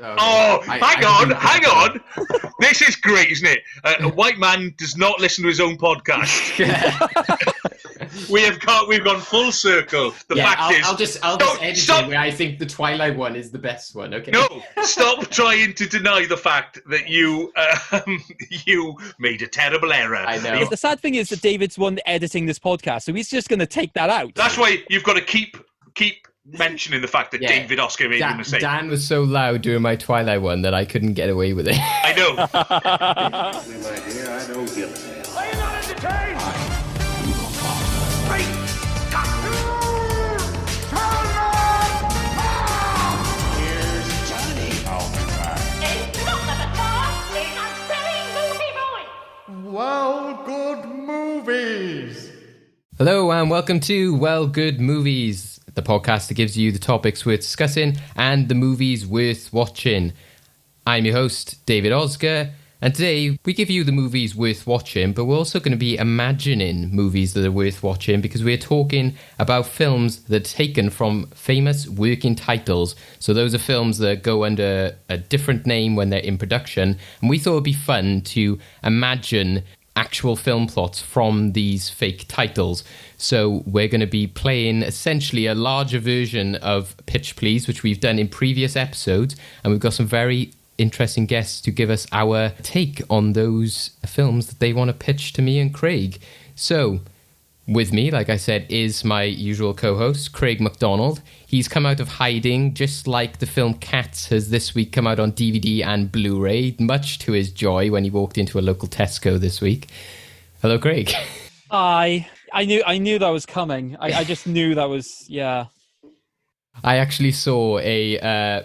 Hang on. This is great, isn't it? A white man does not listen to his own podcast. We've gone full circle. I'll just edit it where I think the Twilight one is the best one. Okay. No, stop trying to deny the fact that you made a terrible error. I know. The sad thing is that David's one editing this podcast, so he's just going to take that out. That's why you've got to keep mentioning the fact that David Oscar made a mistake. Dan was so loud during my Twilight one that I couldn't get away with it. I know. My dear, I don't give a damn. Are you not entertained? Here's Johnny. I'll be back. It's not the car. It's a silly movie boy. Well, good movies. Hello and welcome to Well Good Movies, the podcast that gives you the topics worth discussing and the movies worth watching. I'm your host, David Oscar, and today we give you the movies worth watching, but we're also going to be imagining movies that are worth watching because we're talking about films that are taken from famous working titles. So those are films that go under a different name when they're in production, and we thought it would be fun to imagine actual film plots from these fake titles. So we're going to be playing essentially a larger version of Pitch Please, which we've done in previous episodes, and we've got some very interesting guests to give us our take on those films that they want to pitch to me and Craig. So with me, like I said, is my usual co-host, Craig Mcdonald. He's come out of hiding, just like the film Cats has this week come out on DVD and Blu-ray, much to his joy when he walked into a local Tesco this week. Hello, Craig. I knew that was coming. I just knew that was, yeah. I actually saw a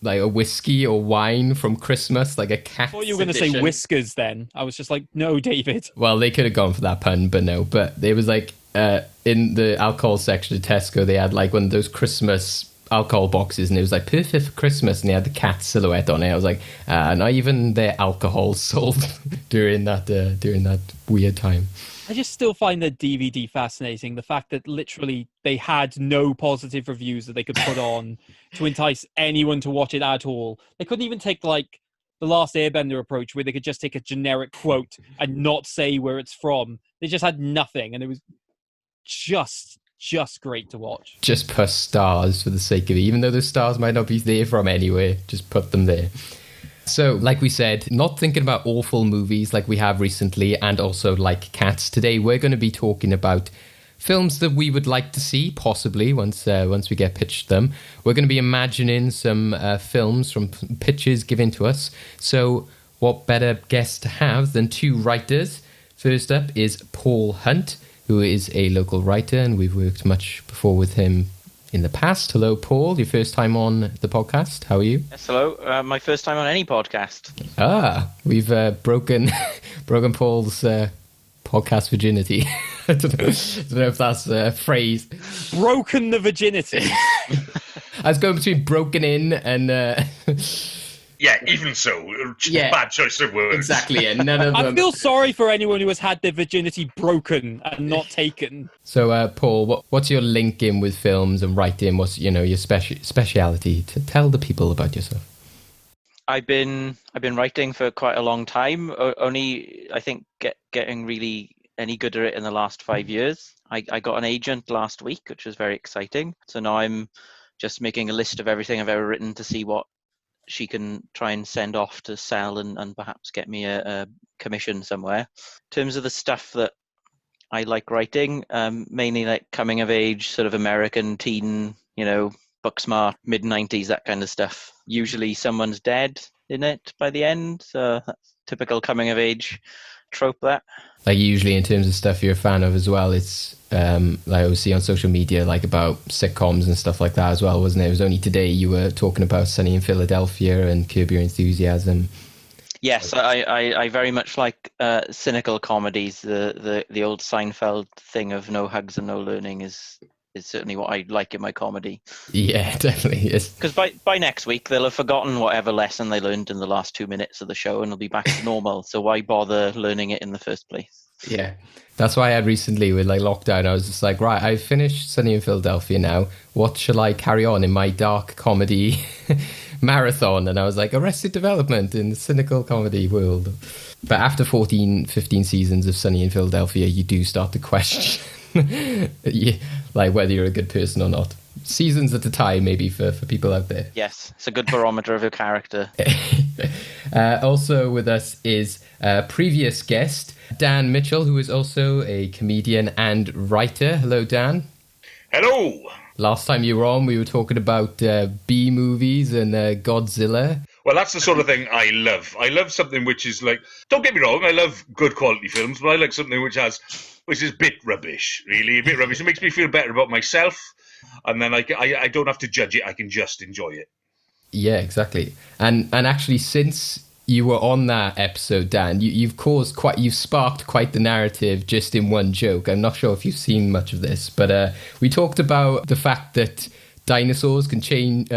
whiskey or wine from Christmas, like a Cats. I thought you were going to say Whiskers then. I was just like, no, David. Well, they could have gone for that pun, but no. But it was like in the alcohol section of Tesco, they had like one of those Christmas alcohol boxes, and it was like perfect for Christmas, and they had the cat silhouette on it. I was like, not even their alcohol sold during that weird time. I just still find the DVD fascinating. The fact that literally they had no positive reviews that they could put on to entice anyone to watch it at all. They couldn't even take like the Last Airbender approach where they could just take a generic quote and not say where it's from. They just had nothing, and it was just great to watch. Just put stars for the sake of it, even though the stars might not be there from anywhere. Just put them there. So, like we said, not thinking about awful movies like we have recently, and also like Cats. Today, we're going to be talking about films that we would like to see, possibly, once we get pitched them. We're going to be imagining some films from pitches given to us. So, what better guest to have than two writers? First up is Paul Hunt, who is a local writer, and we've worked much before with him in the past. Hello, Paul. Your first time on the podcast. How are you? Yes, hello. My first time on any podcast. We've broken Paul's podcast virginity. I don't know if that's a phrase. Broken the virginity. I was going between broken in and... Yeah, even so. Bad choice of words. Exactly, and none of them... I feel sorry for anyone who has had their virginity broken and not taken. So, Paul, what's your link in with films and writing? What's your speciality? To tell the people about yourself. I've been writing for quite a long time. Only, I think, getting really any good at it in the last 5 years. I got an agent last week, which was very exciting. So now I'm just making a list of everything I've ever written to see what she can try and send off to sell and perhaps get me a commission somewhere. In terms of the stuff that I like writing, mainly like coming of age, sort of American teen, book smart, mid-90s, that kind of stuff. Usually someone's dead in it by the end, so that's typical coming of age trope, that. Like usually in terms of stuff you're a fan of as well, it's like I see on social media, like about sitcoms and stuff like that as well, wasn't it? It was only today you were talking about Sunny in Philadelphia and Curb Your Enthusiasm. Yes, I very much like cynical comedies. The old Seinfeld thing of no hugs and no learning is certainly what I like in my comedy. Yeah, definitely. Because by next week, they'll have forgotten whatever lesson they learned in the last 2 minutes of the show and they'll be back to normal. So why bother learning it in the first place? Yeah. That's why I had recently with like lockdown, I was just like, right, I've finished Sunny in Philadelphia now. What shall I carry on in my dark comedy marathon, and I was like, Arrested Development in the cynical comedy world. But after 14, 15 seasons of Sunny in Philadelphia, you do start to question like whether you're a good person or not. Seasons at a time, maybe, for people out there. Yes, it's a good barometer of your character. Also with us is a previous guest, Dan Mitchell, who is also a comedian and writer. Hello, Dan. Hello. Last time you were on, we were talking about B movies and Godzilla. Well, that's the sort of thing I love. I love something which is like, don't get me wrong, I love good quality films, but I like something which is a bit rubbish, really, a bit rubbish. It makes me feel better about myself, and then I don't have to judge it, I can just enjoy it. Yeah, exactly. And actually, since you were on that episode, Dan, you've sparked quite the narrative just in one joke. I'm not sure if you've seen much of this, but we talked about the fact that dinosaurs can change.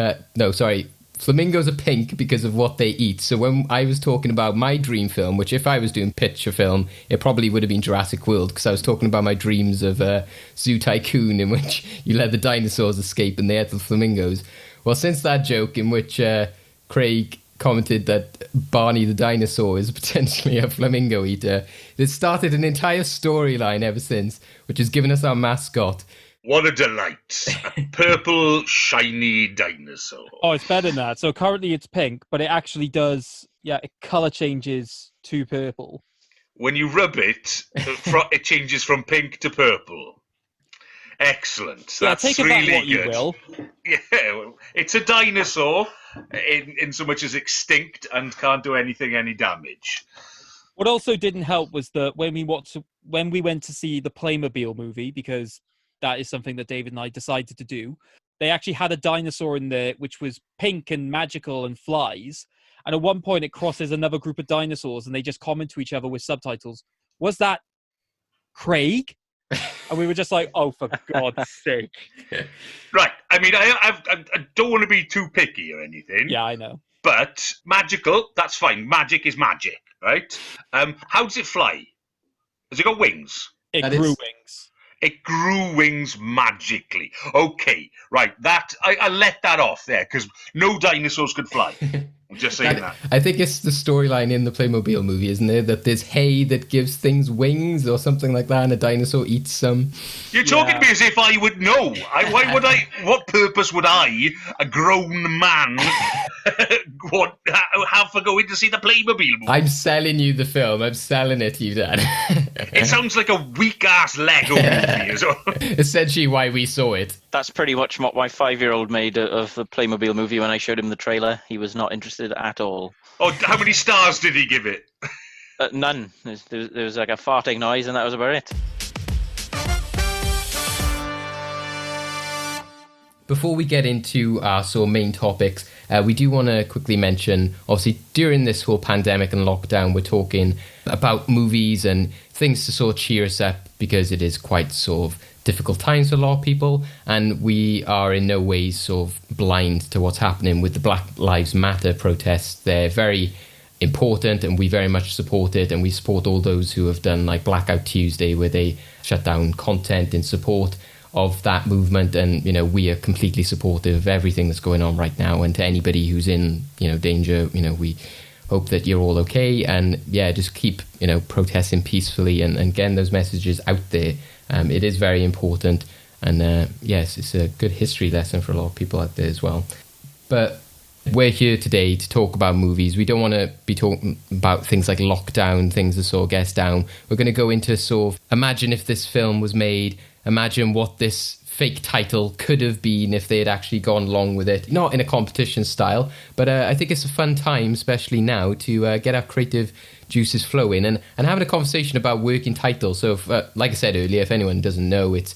Flamingos are pink because of what they eat. So when I was talking about my dream film, which if I was doing picture film, it probably would have been Jurassic World, because I was talking about my dreams of Zoo Tycoon, in which you let the dinosaurs escape and they ate the flamingos. Well, since that joke in which Craig commented that Barney the dinosaur is potentially a flamingo eater, it started an entire storyline ever since, which has given us our mascot. What a delight. A purple, shiny dinosaur. Oh, it's better than that. So currently it's pink, but it actually does, it colour changes to purple. When you rub it, it changes from pink to purple. Excellent. That's take really about what good. you will. Yeah, well, it's a dinosaur in so much as extinct and can't do anything any damage. What also didn't help was that when we went to see the Playmobil movie, because that is something that David and I decided to do, they actually had a dinosaur in there which was pink and magical and flies. And at one point it crosses another group of dinosaurs and they just comment to each other with subtitles. Was that Craig? And we were just like, oh, for God's sake. Right. I mean, I don't want to be too picky or anything. Yeah, I know. But magical, that's fine. Magic is magic, right? How does it fly? Has it got wings? It grew wings. It grew wings magically. Okay, right. That I'll let that off there, because no dinosaurs could fly. I'm just saying that. I think it's the storyline in the Playmobil movie, isn't it? That there's hay that gives things wings or something like that, and a dinosaur eats some. You're talking to me as if I would know. Why would I? What purpose would I, a grown man, have for going to see the Playmobil movie? I'm selling you the film. I'm selling it to you, Dan. It sounds like a weak-ass Lego movie as well. Essentially why we saw it. That's pretty much what my 5-year-old made of the Playmobil movie when I showed him the trailer. He was not interested at all. Oh, how many stars did he give it? None. There was like a farting noise and that was about it. Before we get into our sort of main topics, we do want to quickly mention, obviously, during this whole pandemic and lockdown, we're talking about movies and things to sort of cheer us up, because it is quite sort of difficult times for a lot of people, and we are in no way sort of blind to what's happening with the Black Lives Matter protests. They're very important and we very much support it, and we support all those who have done like Blackout Tuesday, where they shut down content in support of that movement. And we are completely supportive of everything that's going on right now, and to anybody who's in danger, we hope that you're all okay, and just keep protesting peacefully and getting those messages out there. It is very important, and yes, it's a good history lesson for a lot of people out there as well. But we're here today to talk about movies. We don't want to be talking about things like lockdown, things that sort of get us down. We're going to go into sort of, imagine if this film was made, imagine what this fake title could have been if they had actually gone along with it. Not in a competition style, but I think it's a fun time, especially now, to get our creative juices flowing and having a conversation about working titles. So, like I said earlier, if anyone doesn't know, it's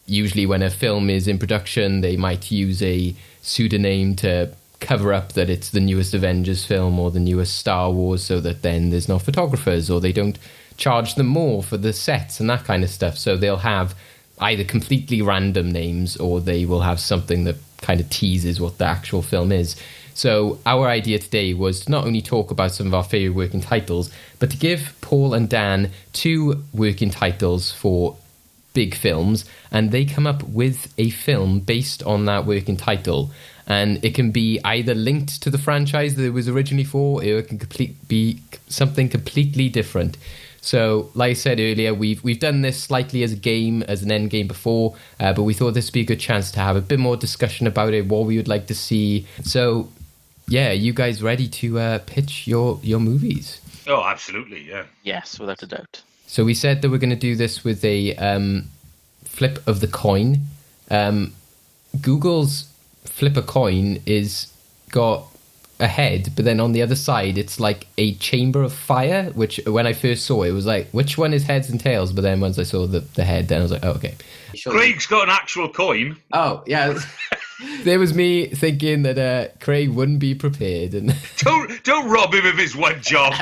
usually when a film is in production, they might use a pseudonym to cover up that it's the newest Avengers film or the newest Star Wars, so that then there's no photographers, or they don't charge them more for the sets and that kind of stuff. So they'll have either completely random names, or they will have something that kind of teases what the actual film is. So our idea today was to not only talk about some of our favourite working titles, but to give Paul and Dan 2 working titles for big films, and they come up with a film based on that working title. And it can be either linked to the franchise that it was originally for, or it can be something completely different. So, like I said earlier, we've done this slightly as a game, as an end game before, but we thought this would be a good chance to have a bit more discussion about it, what we would like to see. So, yeah, you guys ready to pitch your movies? Oh, absolutely, yeah. Yes, without a doubt. So we said that we're going to do this with a flip of the coin. Google's flip a coin is got a head, but then on the other side it's like a chamber of fire, which when I first saw it was like, which one is heads and tails? But then once I saw the head, then I was like, oh, okay. Craig's got an actual coin. Oh, yeah. There was me thinking that Craig wouldn't be prepared. And Don't rob him of his one job.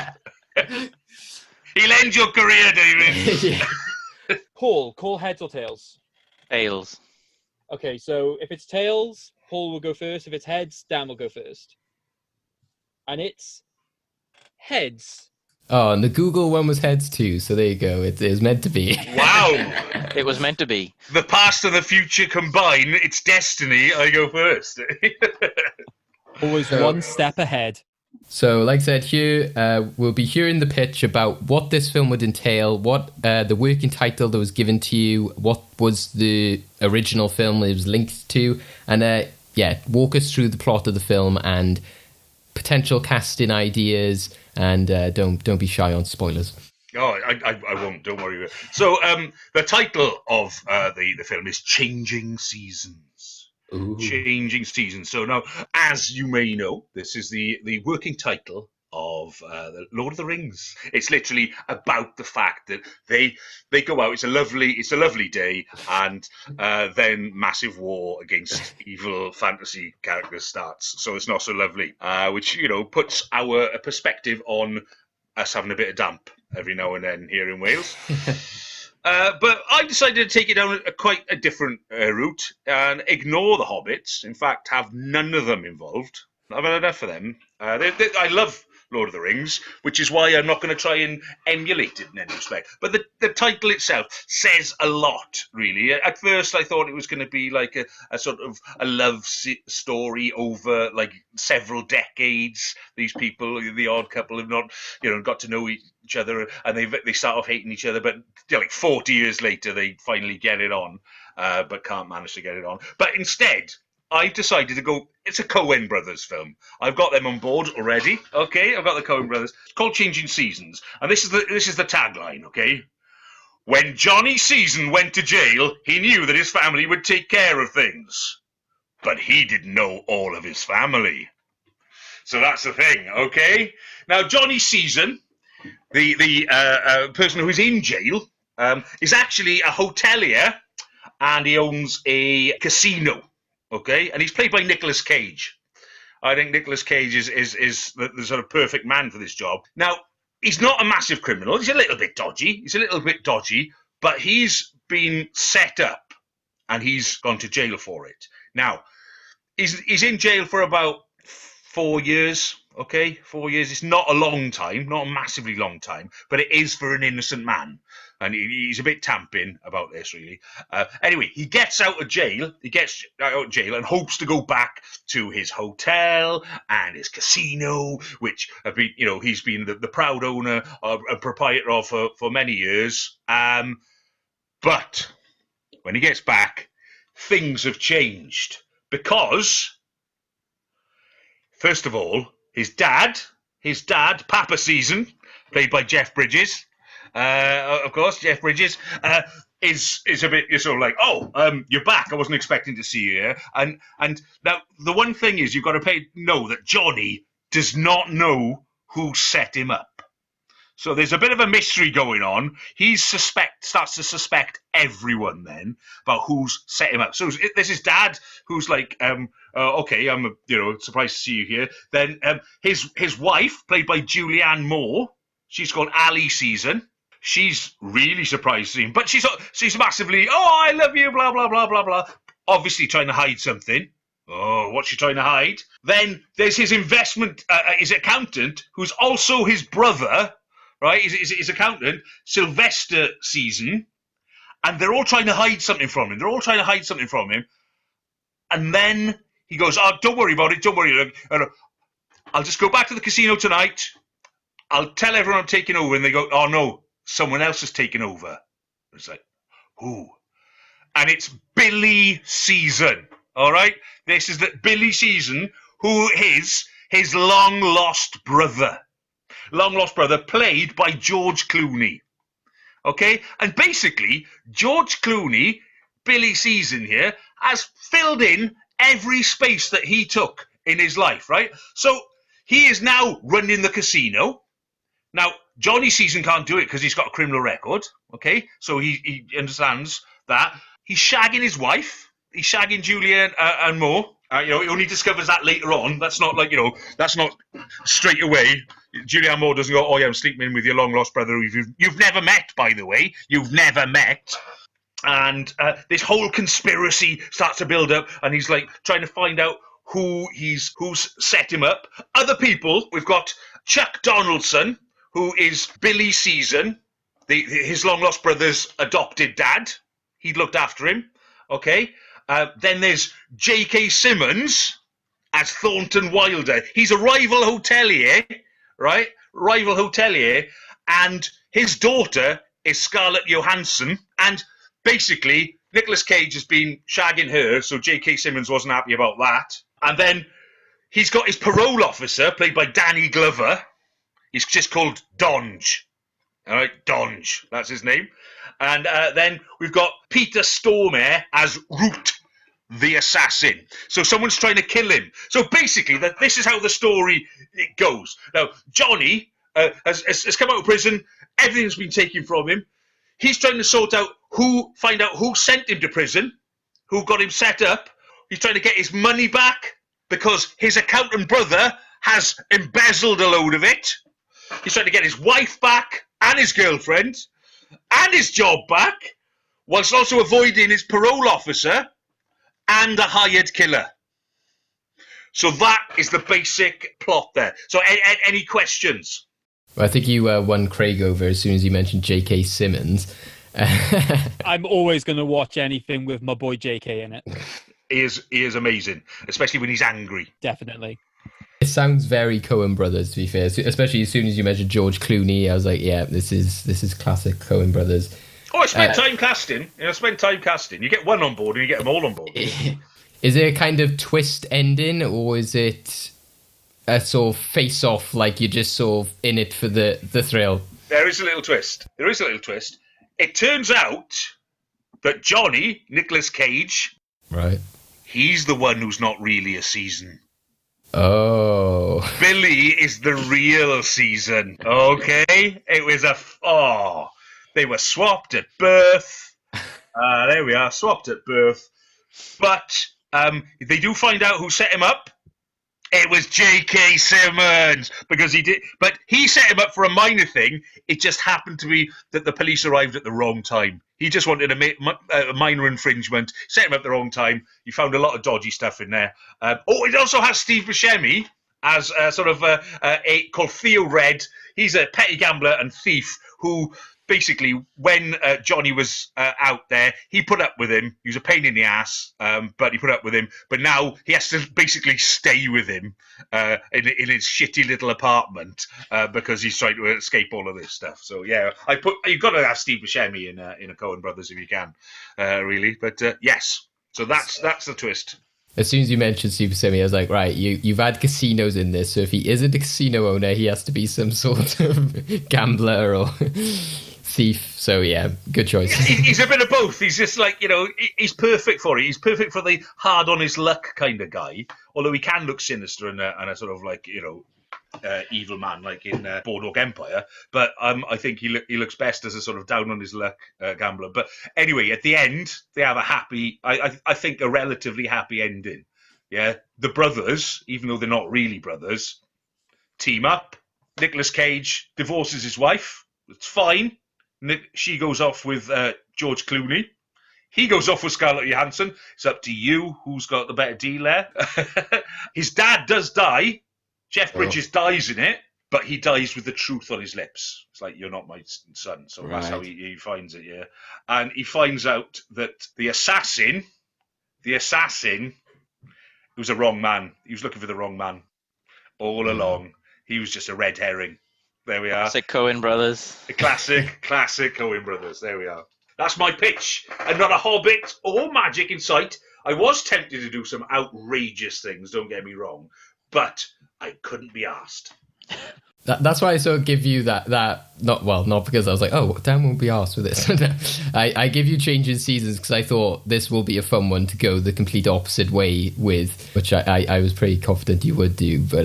He'll end your career, David. yeah. Paul, call heads or tails? Tails. Okay, so if it's tails, Paul will go first. If it's heads, Dan will go first. And it's heads. Oh, and the Google one was heads too, so there you go. It was meant to be. Wow. It was meant to be. The past and the future combine. It's destiny. I go first. Always one step ahead. So, like I said, here we'll be hearing the pitch about what this film would entail, what the working title that was given to you, what was the original film it was linked to, and walk us through the plot of the film and potential casting ideas, and don't be shy on spoilers. Oh, I won't. Don't worry. So, the title of the film is Changing Seasons. Ooh. Changing Seasons. So now, as you may know, this is the working title of the Lord of the Rings. It's literally about the fact that they go out. It's a lovely day, and then massive war against evil fantasy characters starts. So it's not so lovely, which puts our perspective on us having a bit of damp every now and then here in Wales. But I decided to take it down quite a different route and ignore the hobbits. In fact, have none of them involved. I've had enough of them. I love Lord of the Rings, which is why I'm not going to try and emulate it in any respect. But the title itself says a lot, really. At first, I thought it was going to be like a sort of a love story over like several decades. These people, the odd couple, have not, got to know each other, and they start off hating each other. But like 40 years later, they finally get it on, but can't manage to get it on. But instead, I've decided to go. It's a Coen Brothers film. I've got them on board already. Okay, I've got the Coen Brothers. It's called Changing Seasons, and this is the tagline. Okay, when Johnny Season went to jail, he knew that his family would take care of things, but he didn't know all of his family. So that's the thing. Okay, now Johnny Season, the person who's in jail, is actually a hotelier, and he owns a casino. Okay, and he's played by Nicolas Cage. I think Nicolas Cage is the sort of perfect man for this job. Now, he's not a massive criminal. He's a little bit dodgy. But he's been set up, and he's gone to jail for it. Now, he's in jail for about 4 years. Okay, 4 years. It's not a long time, not a massively long time, but it is for an innocent man. And he's a bit tamping about this, really. Anyway, he gets out of jail. And hopes to go back to his hotel and his casino, which he's been the proud owner and proprietor of for many years. But when he gets back, things have changed because, first of all, his dad, Papa Season, played by Jeff Bridges. Of course, Jeff Bridges is a bit sort of like, you're back. I wasn't expecting to see you here. And now the one thing is, you've got to know that Johnny does not know who set him up. So there's a bit of a mystery going on. He starts to suspect everyone then about who's set him up. So there's his dad who's like, okay, I'm surprised to see you here. Then his wife, played by Julianne Moore, she's called Ali Season. She's really surprised to see him, but she's massively, I love you, blah, blah, blah, blah, blah. Obviously trying to hide something. Oh, what's she trying to hide? Then there's his his accountant, who's also his brother, right? His accountant, Sylvester Season. and they're all trying to hide something from him. And then he goes, "Oh, don't worry about it. Don't worry. I'll just go back to the casino tonight. I'll tell everyone I'm taking over." And they go, "Oh no, someone else is taking over." It's like, who? And it's Billy Season. All right, this is the Billy Season, who is his long lost brother, played by George Clooney. Okay, and basically George Clooney, Billy Season here, has filled in every space that he took in his life, right? So he is now running the casino. Now, Johnny Season can't do it because he's got a criminal record, okay? So he understands that. He's shagging his wife. He's shagging Julia and Mo. He only discovers that later on. That's not that's not straight away. Julianne Moore doesn't go, "Oh, yeah, I'm sleeping with your long-lost brother who you've never met, by the way. You've never met." And this whole conspiracy starts to build up, and he's like trying to find out who's set him up. Other people, we've got Chuck Donaldson, who is Billy Season, his long-lost brother's adopted dad. He looked after him, okay? Then there's J.K. Simmons as Thornton Wilder. He's a rival hotelier, right? And his daughter is Scarlett Johansson. And basically, Nicolas Cage has been shagging her, so J.K. Simmons wasn't happy about that. And then he's got his parole officer, played by Danny Glover. He's just called Donge. All right, Donge, that's his name. And then we've got Peter Stormare as Root, the assassin. So someone's trying to kill him. So basically, this is how the story goes. Now, Johnny has come out of prison. Everything's been taken from him. He's trying to find out who sent him to prison, who got him set up. He's trying to get his money back because his accountant brother has embezzled a load of it. He's trying to get his wife back and his girlfriend and his job back, whilst also avoiding his parole officer and a hired killer. So that is the basic plot there. So any questions? Well, I think you won Craig over as soon as you mentioned J.K. Simmons. I'm always going to watch anything with my boy J.K. in it. He is amazing, especially when he's angry. Definitely. It sounds very Coen Brothers, to be fair. Especially as soon as you mentioned George Clooney, I was like, yeah, this is classic Coen Brothers. Oh, I spent time casting. You get one on board and you get them all on board. Is it a kind of twist ending, or is it a sort of face-off, like you're just sort of in it for the thrill? There is a little twist. It turns out that Johnny, Nicolas Cage, right, he's the one who's not really a Season. Oh. Billy is the real Season. Okay? It was they were swapped at birth. There we are, swapped at birth. But they do find out who set him up. It was J.K. Simmons, because he did. But he set him up for a minor thing. It just happened to be that the police arrived at the wrong time. He just wanted a minor infringement, set him up at the wrong time. He found a lot of dodgy stuff in there. It also has Steve Buscemi as called Theo Red. He's a petty gambler and thief who basically, when Johnny was out there, he put up with him. He was a pain in the ass, but he put up with him. But now he has to basically stay with him in his shitty little apartment because he's trying to escape all of this stuff. So yeah, you've got to have Steve Buscemi in a Coen Brothers if you can, really. But yes, so that's the twist. As soon as you mentioned Steve Buscemi, I was like, right, you've had casinos in this, so if he isn't a casino owner, he has to be some sort of gambler or thief. So yeah, good choice. He's a bit of both. He's just like, he's perfect for it. He's perfect for the hard on his luck kind of guy, although he can look sinister and a sort of like, evil man like in Boardwalk Empire. But I think he looks best as a sort of down on his luck gambler. But anyway, at the end, they have a happy, I think a relatively happy ending. Yeah, the brothers, even though they're not really brothers, team up. Nicolas Cage divorces his wife. It's fine. She goes off with George Clooney. He goes off with Scarlett Johansson. It's up to you who's got the better deal there. His dad does die. Jeff Bridges dies in it. but he dies with the truth on his lips. It's like, you're not my son. So that's how Right. he finds it, yeah. And he finds out that the assassin, it was a wrong man. He was looking for the wrong man all along. He was just a red herring. There we are. Classic Coen brothers. The classic Coen brothers. There we are. That's my pitch. And not a hobbit or magic in sight. I was tempted to do some outrageous things, don't get me wrong, but I couldn't be asked. That's why I sort of give you that not because I was like, oh, Dan won't be asked with this. I give you changing seasons because I thought this will be a fun one to go the complete opposite way with, which I was pretty confident you would do. But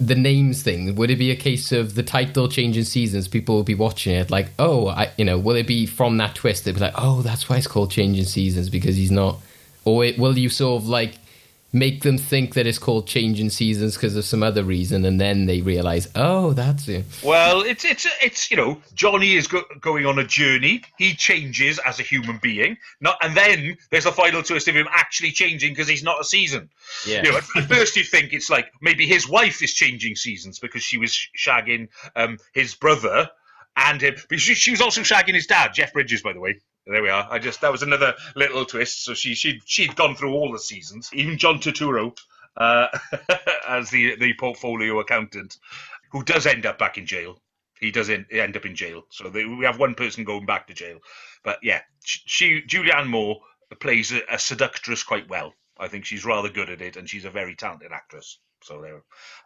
the names thing, would it be a case of the title changing seasons? People will be watching it like, oh, will it be from that twist? It'd be like, oh, that's why it's called changing seasons because he's not, or will you sort of like make them think that it's called changing seasons because of some other reason, and then they realize, oh, that's it. Well, it's Johnny is going on a journey. He changes as a human being, and then there's a final twist of him actually changing because he's not a season. Yeah. At first you think it's like maybe his wife is changing seasons because she was shagging his brother and him. But she was also shagging his dad, Jeff Bridges, by the way. There we are. That was another little twist. So she'd gone through all the seasons. Even John Turturro, as the portfolio accountant, who does end up back in jail. He does end up in jail. So we have one person going back to jail. But yeah, Julianne Moore plays a seductress quite well. I think she's rather good at it, and she's a very talented actress. So there,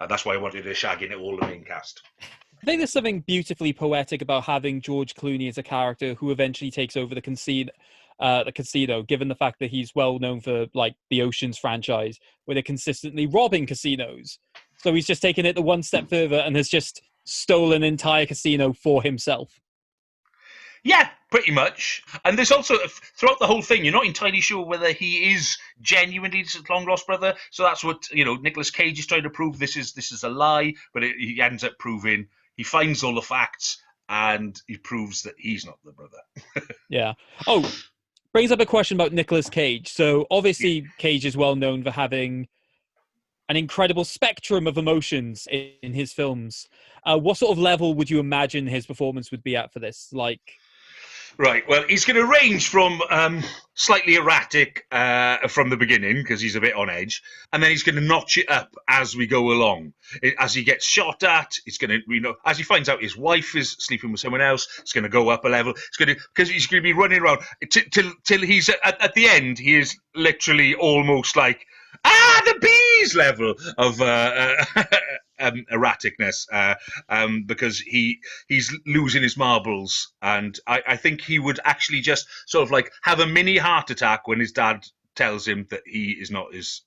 that's why I wanted to shag in all the main cast. I think there's something beautifully poetic about having George Clooney as a character who eventually takes over the casino, given the fact that he's well known for like the Ocean's franchise, where they're consistently robbing casinos. So he's just taken it the one step further and has just stolen an entire casino for himself. Yeah, pretty much. And there's also, throughout the whole thing, you're not entirely sure whether he is genuinely his long-lost brother. So that's what, Nicolas Cage is trying to prove. This is a lie, but he ends up proving, he finds all the facts, and he proves that he's not the brother. Yeah. Oh, brings up a question about Nicolas Cage. So obviously Cage is well known for having an incredible spectrum of emotions in his films. What sort of level would you imagine his performance would be at for this? Like... Right, well, he's going to range from slightly erratic from the beginning, because he's a bit on edge, and then he's going to notch it up as we go along. As he gets shot at, it's going to, as he finds out his wife is sleeping with someone else, it's going to go up a level. Because he's going to be running around till he's at the end. He is literally almost like the bees level of erraticness, because he's losing his marbles, and I think he would actually just sort of like have a mini heart attack when his dad tells him that he is not his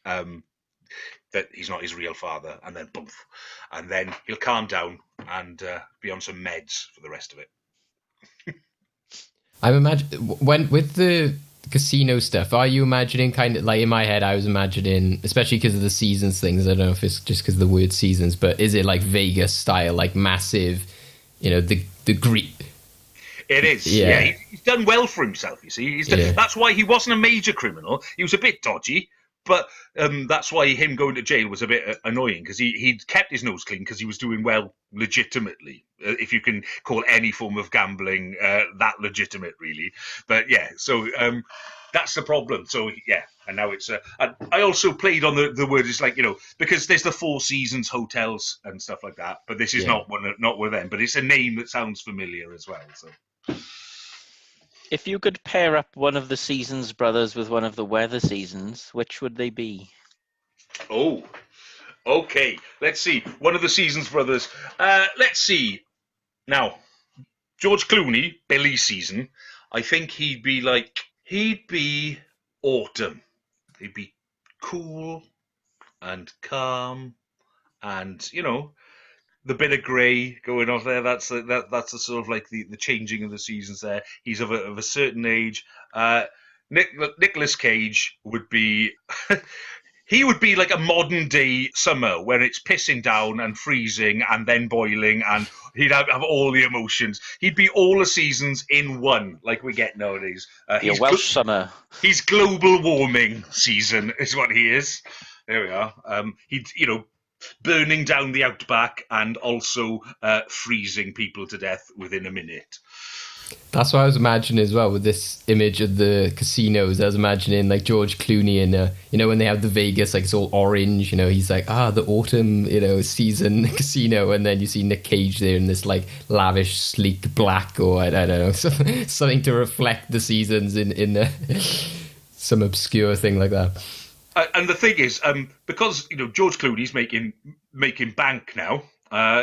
that he's not his real father, and then boom, and then he'll calm down and be on some meds for the rest of it. I'm imagining with the casino stuff, are you imagining kind of like, in my head I was imagining, especially because of the seasons things, I don't know if it's just because of the word seasons, but is it like Vegas style, like massive, the Greek? It is. Yeah, he's done well for himself, you see. That's why he wasn't a major criminal. He was a bit dodgy, but that's why him going to jail was a bit annoying, because he'd kept his nose clean because he was doing well legitimately, if you can call any form of gambling that legitimate, really. But yeah, so that's the problem. So yeah, and now it's I also played on the word, it's like, because there's the Four Seasons hotels and stuff like that, but this is not one of them, but it's a name that sounds familiar as well. So if you could pair up one of the Seasons brothers with one of the Weather Seasons, which would they be? Oh, okay. Let's see. One of the Seasons brothers. Let's see. Now, George Clooney, Billy Season, I think he'd be autumn. He'd be cool and calm and, the bit of grey going off there. That's the sort of like the changing of the seasons there. He's of a certain age. Nicolas Cage would be he would be like a modern day summer where it's pissing down and freezing and then boiling, and he'd have all the emotions. He'd be all the seasons in one, like we get nowadays. He's Welsh summer. He's global warming season is what he is. There we are. He'd burning down the outback and also freezing people to death within a minute. That's what I was imagining as well with this image of the casinos. I was imagining like George Clooney in, when they have the Vegas, like it's all orange, he's like, the autumn, season casino. And then you see Nick Cage there in this like lavish, sleek black, or I don't know, something to reflect the seasons in some obscure thing like that. And the thing is, because George Clooney's making bank now,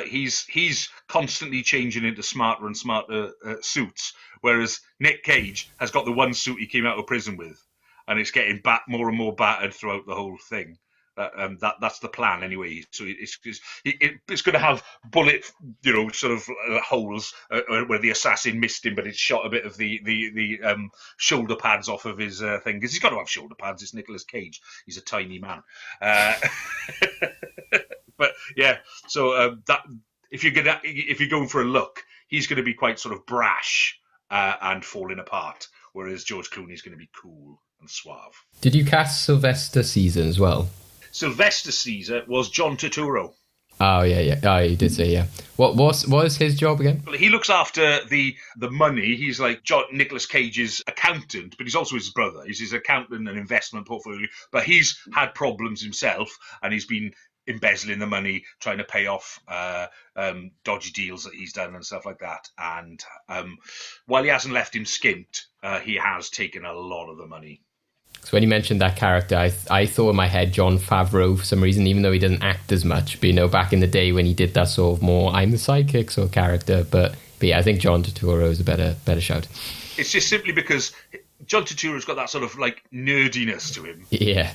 he's constantly changing into smarter and smarter suits, whereas Nick Cage has got the one suit he came out of prison with, and it's getting more and more battered throughout the whole thing. That's the plan anyway. So it's going to have bullet, sort of holes where the assassin missed him, but it shot a bit of the shoulder pads off of his thing, because he's got to have shoulder pads. It's Nicolas Cage. He's a tiny man. But yeah, so that if you're going for a look, he's going to be quite sort of brash and falling apart, whereas George Clooney's going to be cool and suave. Did you cast Sylvester Caesar as well? Sylvester Caesar was John Turturro. Oh yeah. Oh, you did say yeah. What was his job again? Well, he looks after the money. He's like Nicolas Cage's accountant, but he's also his brother. He's his accountant and investment portfolio. But he's had problems himself, and he's been embezzling the money, trying to pay off dodgy deals that he's done and stuff like that. And while he hasn't left him skint, he has taken a lot of the money. So when you mentioned that character, I thought in my head Jon Favreau for some reason, even though he doesn't act as much. But back in the day when he did that sort of more I'm the sidekick sort of character. But yeah, I think John Turturro is a better shout. It's just simply because John Turturro's got that sort of like nerdiness to him. Yeah.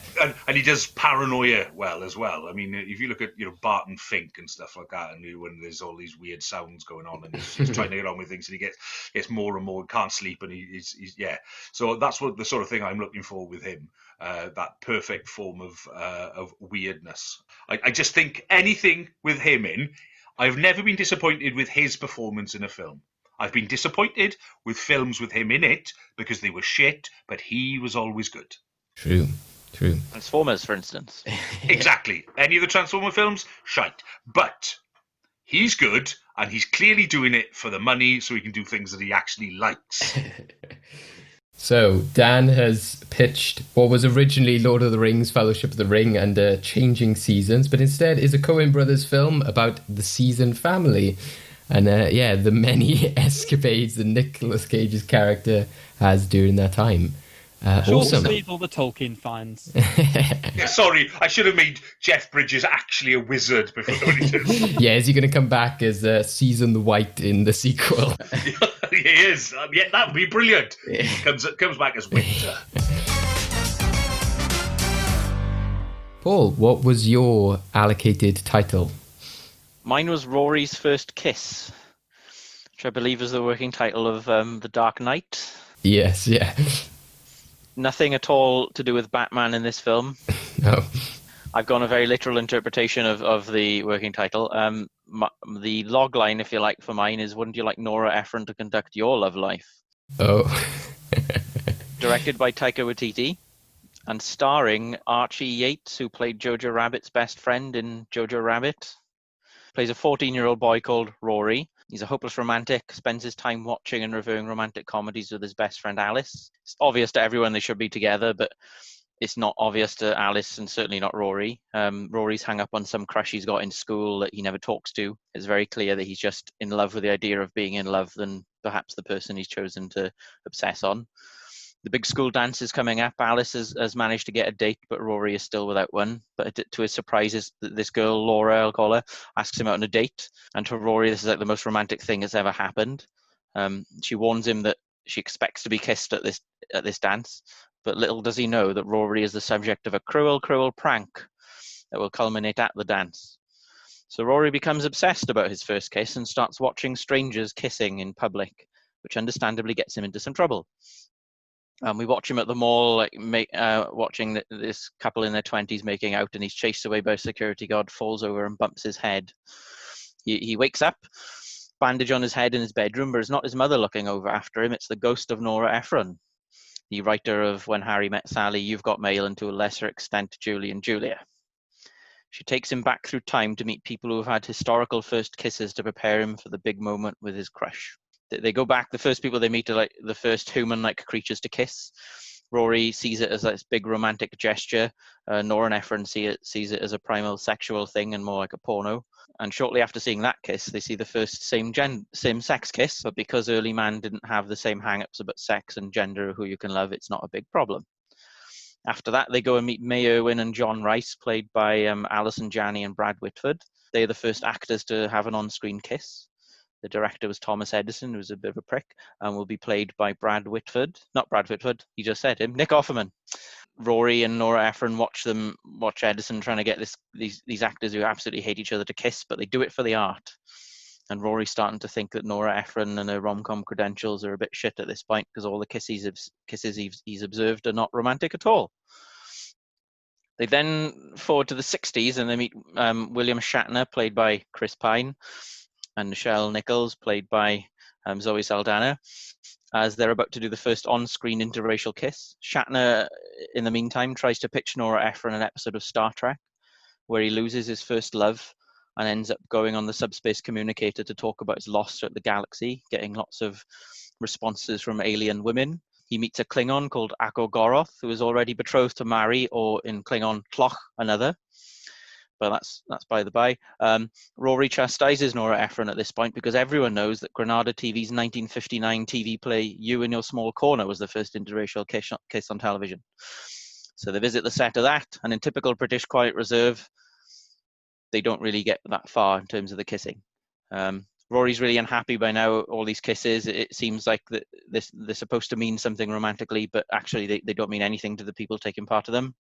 And he does paranoia well as well. I mean, if you look at Barton Fink and stuff like that, and when there's all these weird sounds going on, and he's trying to get on with things, and he gets more and more, can't sleep, and he's yeah. So that's what the sort of thing I'm looking for with him. That perfect form of weirdness. I just think anything with him in, I've never been disappointed with his performance in a film. I've been disappointed with films with him in it because they were shit, but he was always good. True. Transformers, for instance. Exactly. Any of the Transformer films, shite. But he's good, and he's clearly doing it for the money so he can do things that he actually likes. So, Dan has pitched what was originally Lord of the Rings, Fellowship of the Ring, and Changing Seasons, but instead is a Coen Brothers film about the Season family. And the many escapades that Nicolas Cage's character has during that time. Awesome. Leave all the Tolkien fans. Yeah, sorry, I should have made Jeff Bridges actually a wizard before he did. Yeah, is he going to come back as Season the White in the sequel? He is. Yeah, that would be brilliant. He comes back as Winter. Paul, what was your allocated title? Mine was Rory's First Kiss, which I believe is the working title of The Dark Knight. Yes, yeah. Nothing at all to do with Batman in this film. No. I've gone a very literal interpretation of the working title. The log line, if you like, for mine is, wouldn't you like Nora Ephron to conduct your love life? Oh. Directed by Taika Waititi and starring Archie Yates, who played Jojo Rabbit's best friend in Jojo Rabbit. Plays a 14-year-old boy called Rory. He's a hopeless romantic, spends his time watching and reviewing romantic comedies with his best friend Alice. It's obvious to everyone they should be together, but it's not obvious to Alice and certainly not Rory. Rory's hung up on some crush he's got in school that he never talks to. It's very clear that he's just in love with the idea of being in love than perhaps the person he's chosen to obsess on. The big school dance is coming up. Alice has managed to get a date, but Rory is still without one. But to his surprise, this girl, Laura, I'll call her, asks him out on a date. And to Rory, this is like the most romantic thing that's ever happened. She warns him that she expects to be kissed at this dance. But little does he know that Rory is the subject of a cruel, cruel prank that will culminate at the dance. So Rory becomes obsessed about his first kiss and starts watching strangers kissing in public, which understandably gets him into some trouble. We watch him at the mall, watching this couple in their 20s making out, and he's chased away by a security guard, falls over and bumps his head. He wakes up, bandage on his head in his bedroom, but it's not his mother looking over after him, it's the ghost of Nora Ephron, the writer of When Harry Met Sally, You've Got Mail, and to a lesser extent, Julie and Julia. She takes him back through time to meet people who have had historical first kisses to prepare him for the big moment with his crush. They go back. The first people they meet are like the first human-like creatures to kiss. Rory sees it as this big romantic gesture. Nora and Ephraim sees it as a primal sexual thing and more like a porno. And shortly after seeing that kiss, they see the first same-sex kiss. But because early man didn't have the same hang-ups about sex and gender, who you can love, it's not a big problem. After that, they go and meet May Irwin and John Rice, played by Alison Janney and Brad Whitford. They're the first actors to have an on-screen kiss. The director was Thomas Edison, who was a bit of a prick, and will be played by Brad Whitford. Not Brad Whitford, he just said him. Nick Offerman. Rory and Nora Ephron watch Edison trying to get these actors who absolutely hate each other to kiss, but they do it for the art. And Rory's starting to think that Nora Ephron and her rom-com credentials are a bit shit at this point because all the kisses he's observed are not romantic at all. They then forward to the 60s and they meet William Shatner, played by Chris Pine, and Nichelle Nichols, played by Zoe Saldana, as they're about to do the first on-screen interracial kiss. Shatner, in the meantime, tries to pitch Nora Ephron an episode of Star Trek where he loses his first love and ends up going on the subspace communicator to talk about his loss throughout the galaxy, getting lots of responses from alien women. He meets a Klingon called Ako Goroth, who is already betrothed to marry, or in Klingon, Tloch, another. But that's by the by. Rory chastises Nora Ephron at this point because everyone knows that Granada TV's 1959 TV play You in Your Small Corner was the first interracial kiss on television. So they visit the set of that, and in typical British Quiet Reserve, they don't really get that far in terms of the kissing. Rory's really unhappy by now, all these kisses. It seems like they're supposed to mean something romantically, but actually they don't mean anything to the people taking part of them.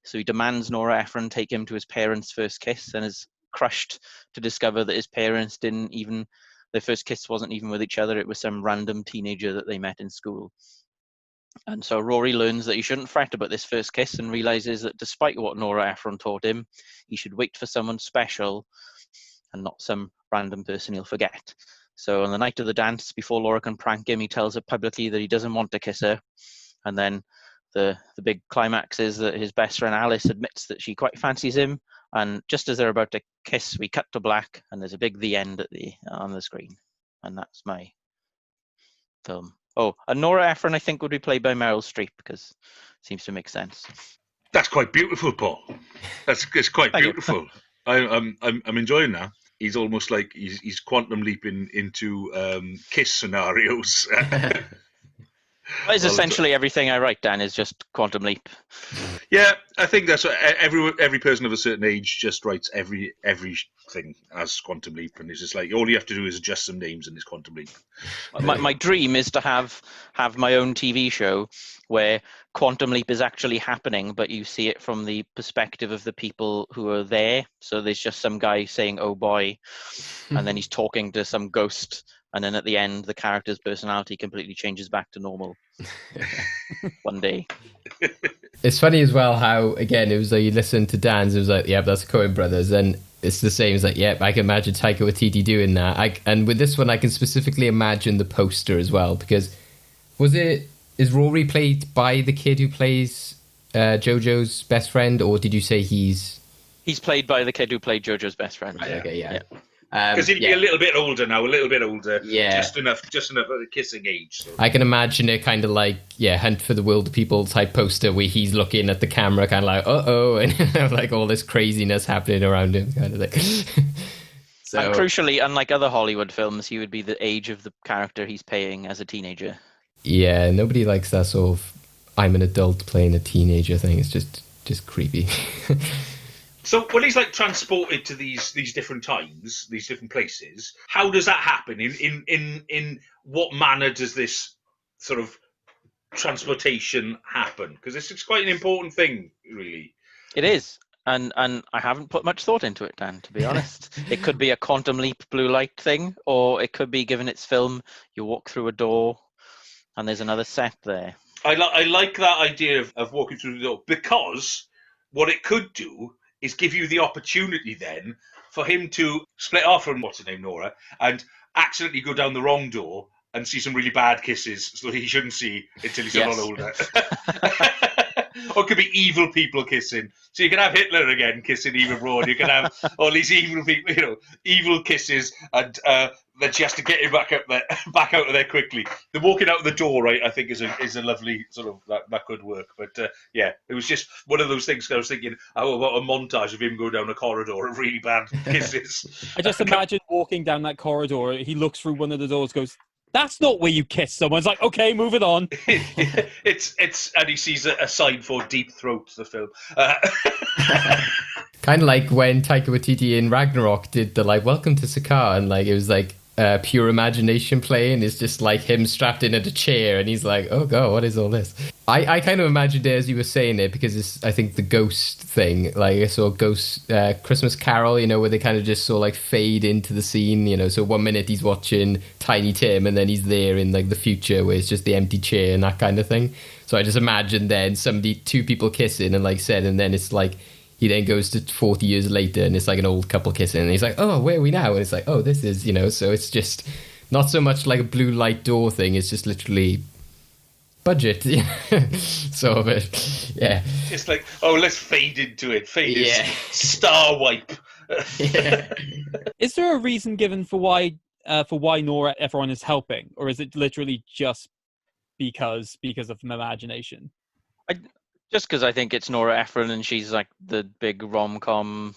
So he demands Nora Ephron take him to his parents' first kiss and is crushed to discover that his parents their first kiss wasn't even with each other. It was some random teenager that they met in school. And so Rory learns that he shouldn't fret about this first kiss and realizes that despite what Nora Ephron taught him, he should wait for someone special and not some random person he'll forget. So on the night of the dance, before Laura can prank him, he tells her publicly that he doesn't want to kiss her. And then the big climax is that his best friend Alice admits that she quite fancies him. And just as they're about to kiss, we cut to black and there's a big the end on the screen. And that's my film. Oh, and Nora Ephron, I think, would be played by Meryl Streep because it seems to make sense. That's quite beautiful, Paul. It's quite beautiful. I'm enjoying that. He's almost like he's quantum leaping into kiss scenarios. Well, it's essentially everything I write, Dan, is just quantum leap. Yeah, I think that's what every person of a certain age just writes everything as quantum leap, and it's just like all you have to do is adjust some names and it's quantum leap. My dream is to have my own TV show where quantum leap is actually happening, but you see it from the perspective of the people who are there. So there's just some guy saying, "Oh boy," and then he's talking to some ghost. And then at the end, the character's personality completely changes back to normal. One day. It's funny as well how, again, it was like you listen to Dan's, it was like, yep, that's Coen Brothers. And it's the same. It's like, yep, I can imagine Taika Waititi doing that. And with this one, I can specifically imagine the poster as well. Because is Rory played by the kid who plays Jojo's best friend? Or did you say he's played by the kid who played Jojo's best friend. Right, okay, yeah. Because he'd be a little bit older now, Yeah. just enough at the kissing age. So. I can imagine it kind of like, Hunt for the Wilder People type poster where he's looking at the camera kind of like, uh-oh, and like all this craziness happening around him kind of thing. So, and crucially, unlike other Hollywood films, he would be the age of the character he's playing as a teenager. Yeah, nobody likes that sort of I'm an adult playing a teenager thing. It's just creepy. So when he's like transported to these different times, these different places, how does that happen? In what manner does this sort of transportation happen? Because it's quite an important thing, really. It is, and I haven't put much thought into it, Dan. To be honest, it could be a quantum leap blue light thing, or it could be, given its film, you walk through a door, and there's another set there. I like that idea of walking through the door, because what it could do is give you the opportunity then for him to split off from what's her name, Nora, and accidentally go down the wrong door and see some really bad kisses that he shouldn't see until he's a lot older. Or it could be evil people kissing. So you can have Hitler again kissing Eva Braun. You can have all these evil people, evil kisses, and then she has to get him back out of there quickly. The walking out of the door, right, I think is a lovely sort of that could work. But yeah, it was just one of those things. I was thinking, how about a montage of him go down a corridor of really bad kisses? I just imagine walking down that corridor. He looks through one of the doors, goes, "That's not where you kiss someone." It's like, okay, move it on. it's and he sees a sign for Deep Throat, the film. Kind of like when Taika Waititi in Ragnarok did the welcome to Sakaar, and it was pure imagination playing. It's just him strapped in at a chair, and he's like, oh god, what is all this? I kind of imagined it as you were saying it, because it's, I think, the ghost thing. I saw Ghost Christmas Carol, where they kind of just saw fade into the scene, so 1 minute he's watching Tiny Tim, and then he's there in the future where it's just the empty chair and that kind of thing. So I just imagined then two people kissing, and and then it's he then goes to 40 years later, and it's an old couple kissing, and he's like, oh, where are we now? And it's oh, this is, so it's just not so much a blue light door thing. It's just literally budget, sort of it. Yeah. It's let's fade into it. Fade in. Star wipe. Yeah. Is there a reason given for why Nora Ephron is helping, or is it literally just because of imagination? Just because I think it's Nora Ephron, and she's the big rom-com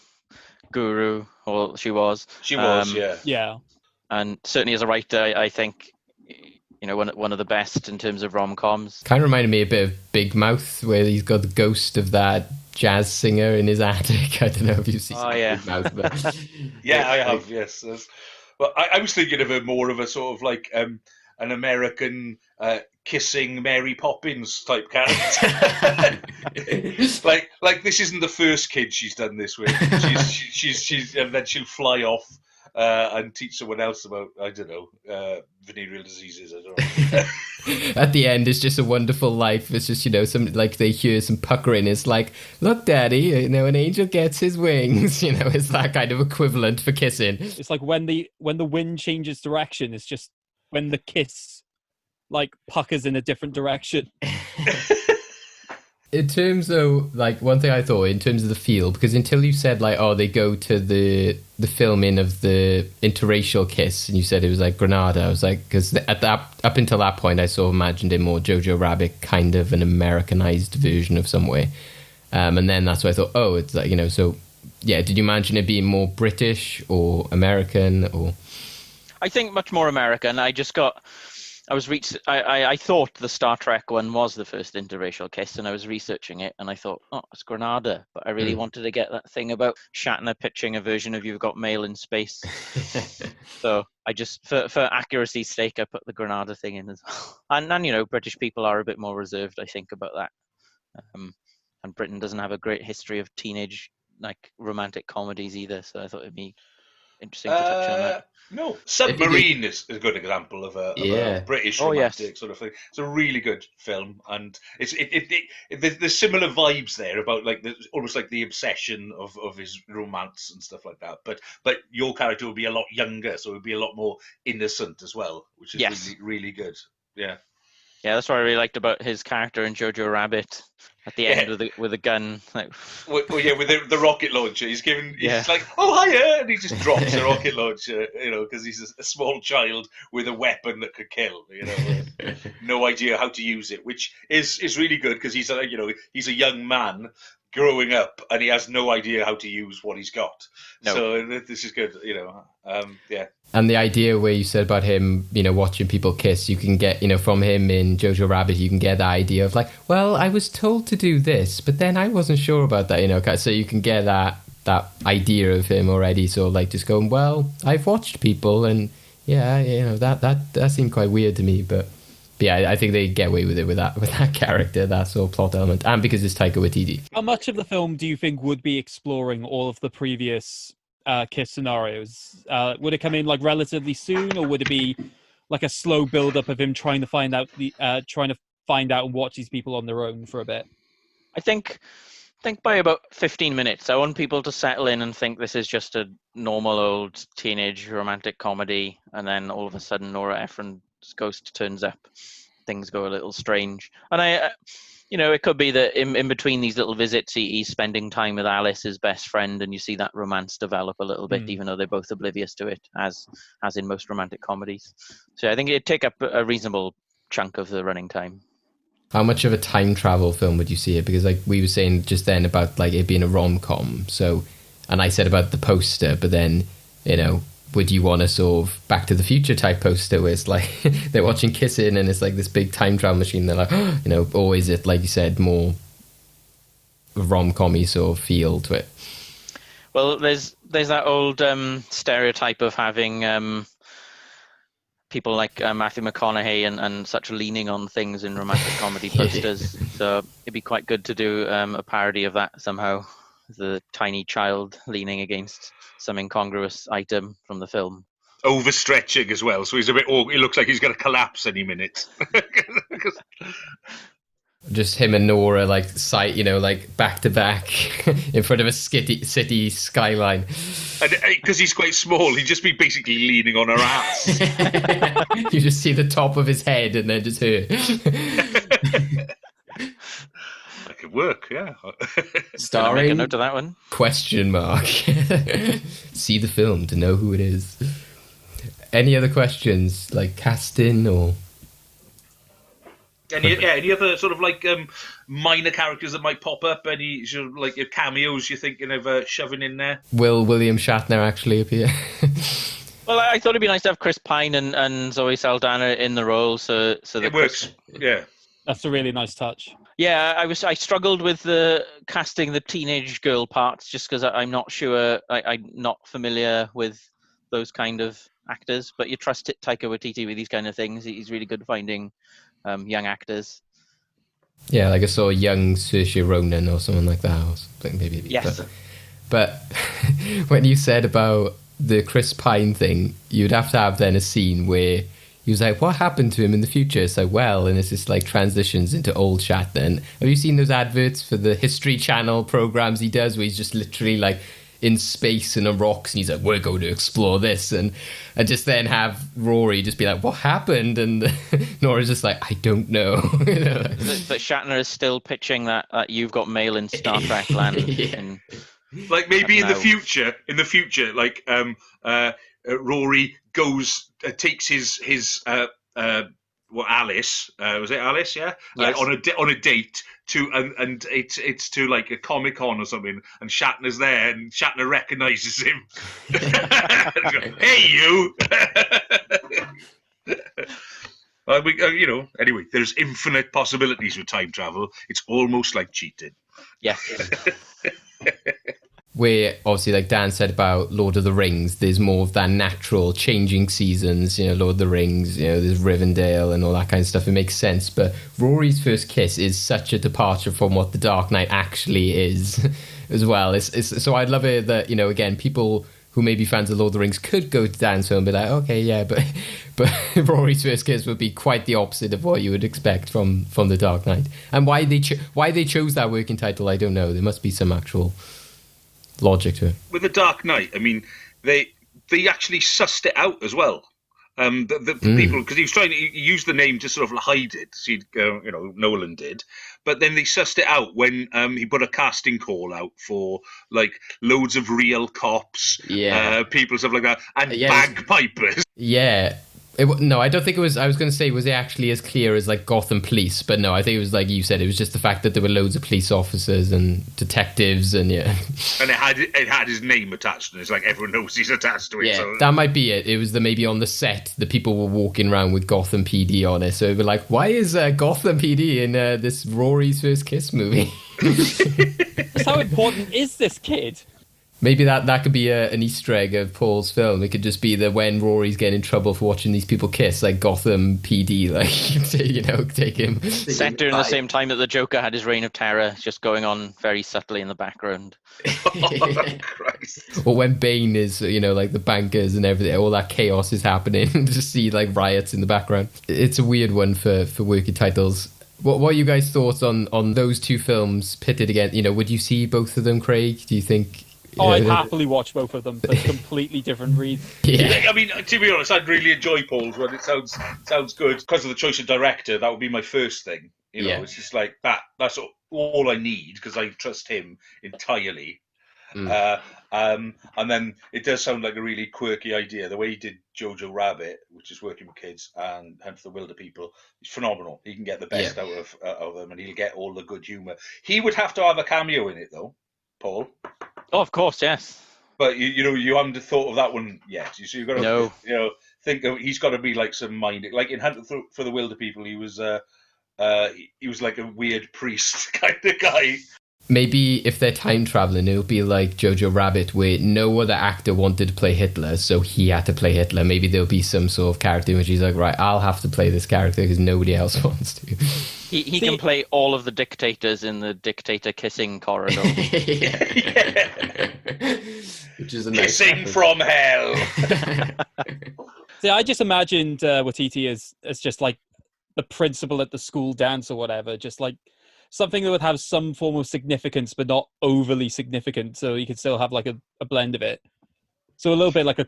guru, or she was. She was, yeah. Yeah. And certainly as a writer, I think, one of the best in terms of rom-coms. Kind of reminded me a bit of Big Mouth, where he's got the ghost of that jazz singer in his attic. I don't know if you've seen Big Mouth. But yeah, I have, yes. Well, I was thinking of more of a sort of an American kissing Mary Poppins type character. This isn't the first kid she's done this with. She's and then she'll fly off and teach someone else about, I don't know, venereal diseases. I don't know. At the end, it's just a wonderful life. It's just, some they hear some puckering. It's look, Daddy, an angel gets his wings. It's that kind of equivalent for kissing. It's when the wind changes direction. It's just when the kiss puckers in a different direction. In terms of one thing I thought in terms of the feel, because until you said they go to the filming of the interracial kiss, and you said it was Granada, I was because up until that point I sort of imagined it more Jojo Rabbit, kind of an Americanized version of some way, and then that's why I thought, oh, it's so yeah. Did you imagine it being more British or American, or? I think much more American. I thought the Star Trek one was the first interracial kiss, and I was researching it, and I thought, oh, it's Granada. But I really wanted to get that thing about Shatner pitching a version of You've Got Mail in Space. So I just, for accuracy's sake, I put the Granada thing in as well. And British people are a bit more reserved, I think, about that. And Britain doesn't have a great history of teenage, romantic comedies either, so I thought it'd be interesting to touch on that. No, Submarine is a good example of a British romantic sort of thing. It's a really good film, and there's similar vibes there about almost the obsession of his romance and stuff like that. But your character would be a lot younger, so it would be a lot more innocent as well, which is really, really good. Yeah. Yeah, that's what I really liked about his character in Jojo Rabbit at the end with a gun. With the rocket launcher. He's oh, hiya! And he just drops a rocket launcher, because he's a small child with a weapon that could kill, no idea how to use it, which is really good, because he's a young man growing up, and he has no idea how to use what he's got. No. So this is good, yeah. And the idea where you said about him, watching people kiss, you can get, from him in Jojo Rabbit, you can get the idea of well, I was told to do this, but then I wasn't sure about that, so you can get that idea of him already. So just going, well, I've watched people, and yeah, that seemed quite weird to me, but yeah, I think they get away with it with that character, that sort of plot element, and because it's Taika Waititi. How much of the film do you think would be exploring all of the previous kiss scenarios? Would it come in relatively soon, or would it be a slow build up of him trying to find out and watch these people on their own for a bit? I think by about 15 minutes, I want people to settle in and think this is just a normal old teenage romantic comedy, and then all of a sudden Nora Ephron's ghost turns up. Things go a little strange, and it could be that in between these little visits, he's spending time with Alice, his best friend, and you see that romance develop a little bit, even though they're both oblivious to it, as in most romantic comedies. So I think it'd take up a reasonable chunk of the running time. How much of a time travel film would you see it? Because like we were saying just then about like it being a rom-com, so, and I said about the poster, but then, would you want a sort of Back to the Future type poster where it's like they're watching kissing and it's like this big time travel machine, they're like, or is it, like you said, more rom-com-y sort of feel to it? Well, there's that old stereotype of having people like Matthew McConaughey and such leaning on things in romantic comedy posters. So it'd be quite good to do a parody of that somehow. The tiny child leaning against some incongruous item from the film. Overstretching as well, so he's a bit. It looks like he's going to collapse any minute. Just him and Nora, like sight, like back to back in front of a city skyline. And because he's quite small, he'd just be basically leaning on her ass. You just see the top of his head and then just her. That could work, yeah. Starring, make a note of that one. Question mark. See the film to know who it is. Any other questions, like casting or? Any other sort of like minor characters that might pop up? Any sort of like cameos you're thinking of shoving in there? Will William Shatner actually appear? Well, I thought it'd be nice to have Chris Pine and Zoe Saldana in the role, so that it works. Yeah, That's a really nice touch. Yeah, I struggled with casting the teenage girl parts just because I'm not sure, I'm not familiar with those kind of actors. But you trust Taika Waititi with these kind of things. He's really good at finding young actors. Yeah, like I saw a young Saoirse Ronan or someone like that. Or something maybe. Yes. But when you said about the Chris Pine thing, you'd have to have then a scene where he was like, what happened to him in the future? It's like, well, and it's just like transitions into old chat then. Have you seen those adverts for the History Channel programs he does where he's just literally like in space and on rocks and he's like, we're going to explore this, and just then have Rory just be like, what happened? And Nora's just like, I don't know. But Shatner is still pitching that You've Got Mail in Star Trek land. Yeah. Like maybe in the future, like Rory goes, takes his Alice, was it Alice? Yeah, yes. On a date to and it's to like a Comic-Con or something, and Shatner's there, and Shatner recognizes him. Hey, you! Anyway, there's infinite possibilities with time travel. It's almost like cheating. Yes. Where obviously, like Dan said about Lord of the Rings, there's more of that natural changing seasons, Lord of the Rings, there's Rivendell and all that kind of stuff. It makes sense. But Rory's first kiss is such a departure from what The Dark Knight actually is as well. So I'd love it that, again, people who may be fans of Lord of the Rings could go to Dan's film and be like, okay, yeah, but Rory's first kiss would be quite the opposite of what you would expect from The Dark Knight. And why they chose that working title, I don't know. There must be some actual logic to it. With The Dark Knight, I mean, they actually sussed it out as well. The people, because he was trying to use the name to sort of hide it. See, Nolan did, but then they sussed it out when he put a casting call out for like loads of real cops, people, stuff like that, and bagpipers. Yeah. No, I don't think it was. I was going to say, was it actually as clear as like Gotham Police? But no, I think it was like you said. It was just the fact that there were loads of police officers and detectives, and and it had his name attached to it. It's like everyone knows he's attached to it. Yeah, so. That might be it. It was maybe on the set the people were walking around with Gotham PD on it. So it was like, why is Gotham PD in this Rory's First Kiss movie? Just how important is this kid? Maybe that could be an Easter egg of Paul's film. It could just be that when Rory's getting in trouble for watching these people kiss, like Gotham PD, like, take him. Set during the same time that the Joker had his reign of terror, just going on very subtly in the background. Oh, Christ. Or when Bane is, like the bankers and everything, all that chaos is happening, just see like riots in the background. It's a weird one for working titles. What are you guys' thoughts on those two films pitted against? Would you see both of them, Craig? Do you think... Oh, I'd happily watch both of them for completely different reasons. Yeah. I mean, to be honest, I'd really enjoy Paul's one. It sounds good. Because of the choice of director, that would be my first thing. You know, Yeah. it's just like that. That's all I need because I trust him entirely. And then it does sound like a really quirky idea. The way he did Jojo Rabbit, which is working with kids, and Hunt for the Wilder People, is phenomenal. He can get the best out of them, and he'll get all the good humour. He would have to have a cameo in it, though, Paul. Oh, of course, yes. But you haven't thought of that one yet. So you've got to think of, he's got to be like some mind, like in Hunt for the Wilder People. He was like a weird priest kind of guy. Maybe if they're time traveling, it'll be like Jojo Rabbit, where no other actor wanted to play Hitler, so he had to play Hitler. Maybe there'll be some sort of character in which he's like, right, I'll have to play this character because nobody else wants to. He can play all of the dictators in the dictator kissing corridor. Which is a nice Kissing from hell. See, I just imagined Waititi as just like the principal at the school dance or whatever, just like something that would have some form of significance but not overly significant, so you could still have like a blend of it. So a little bit like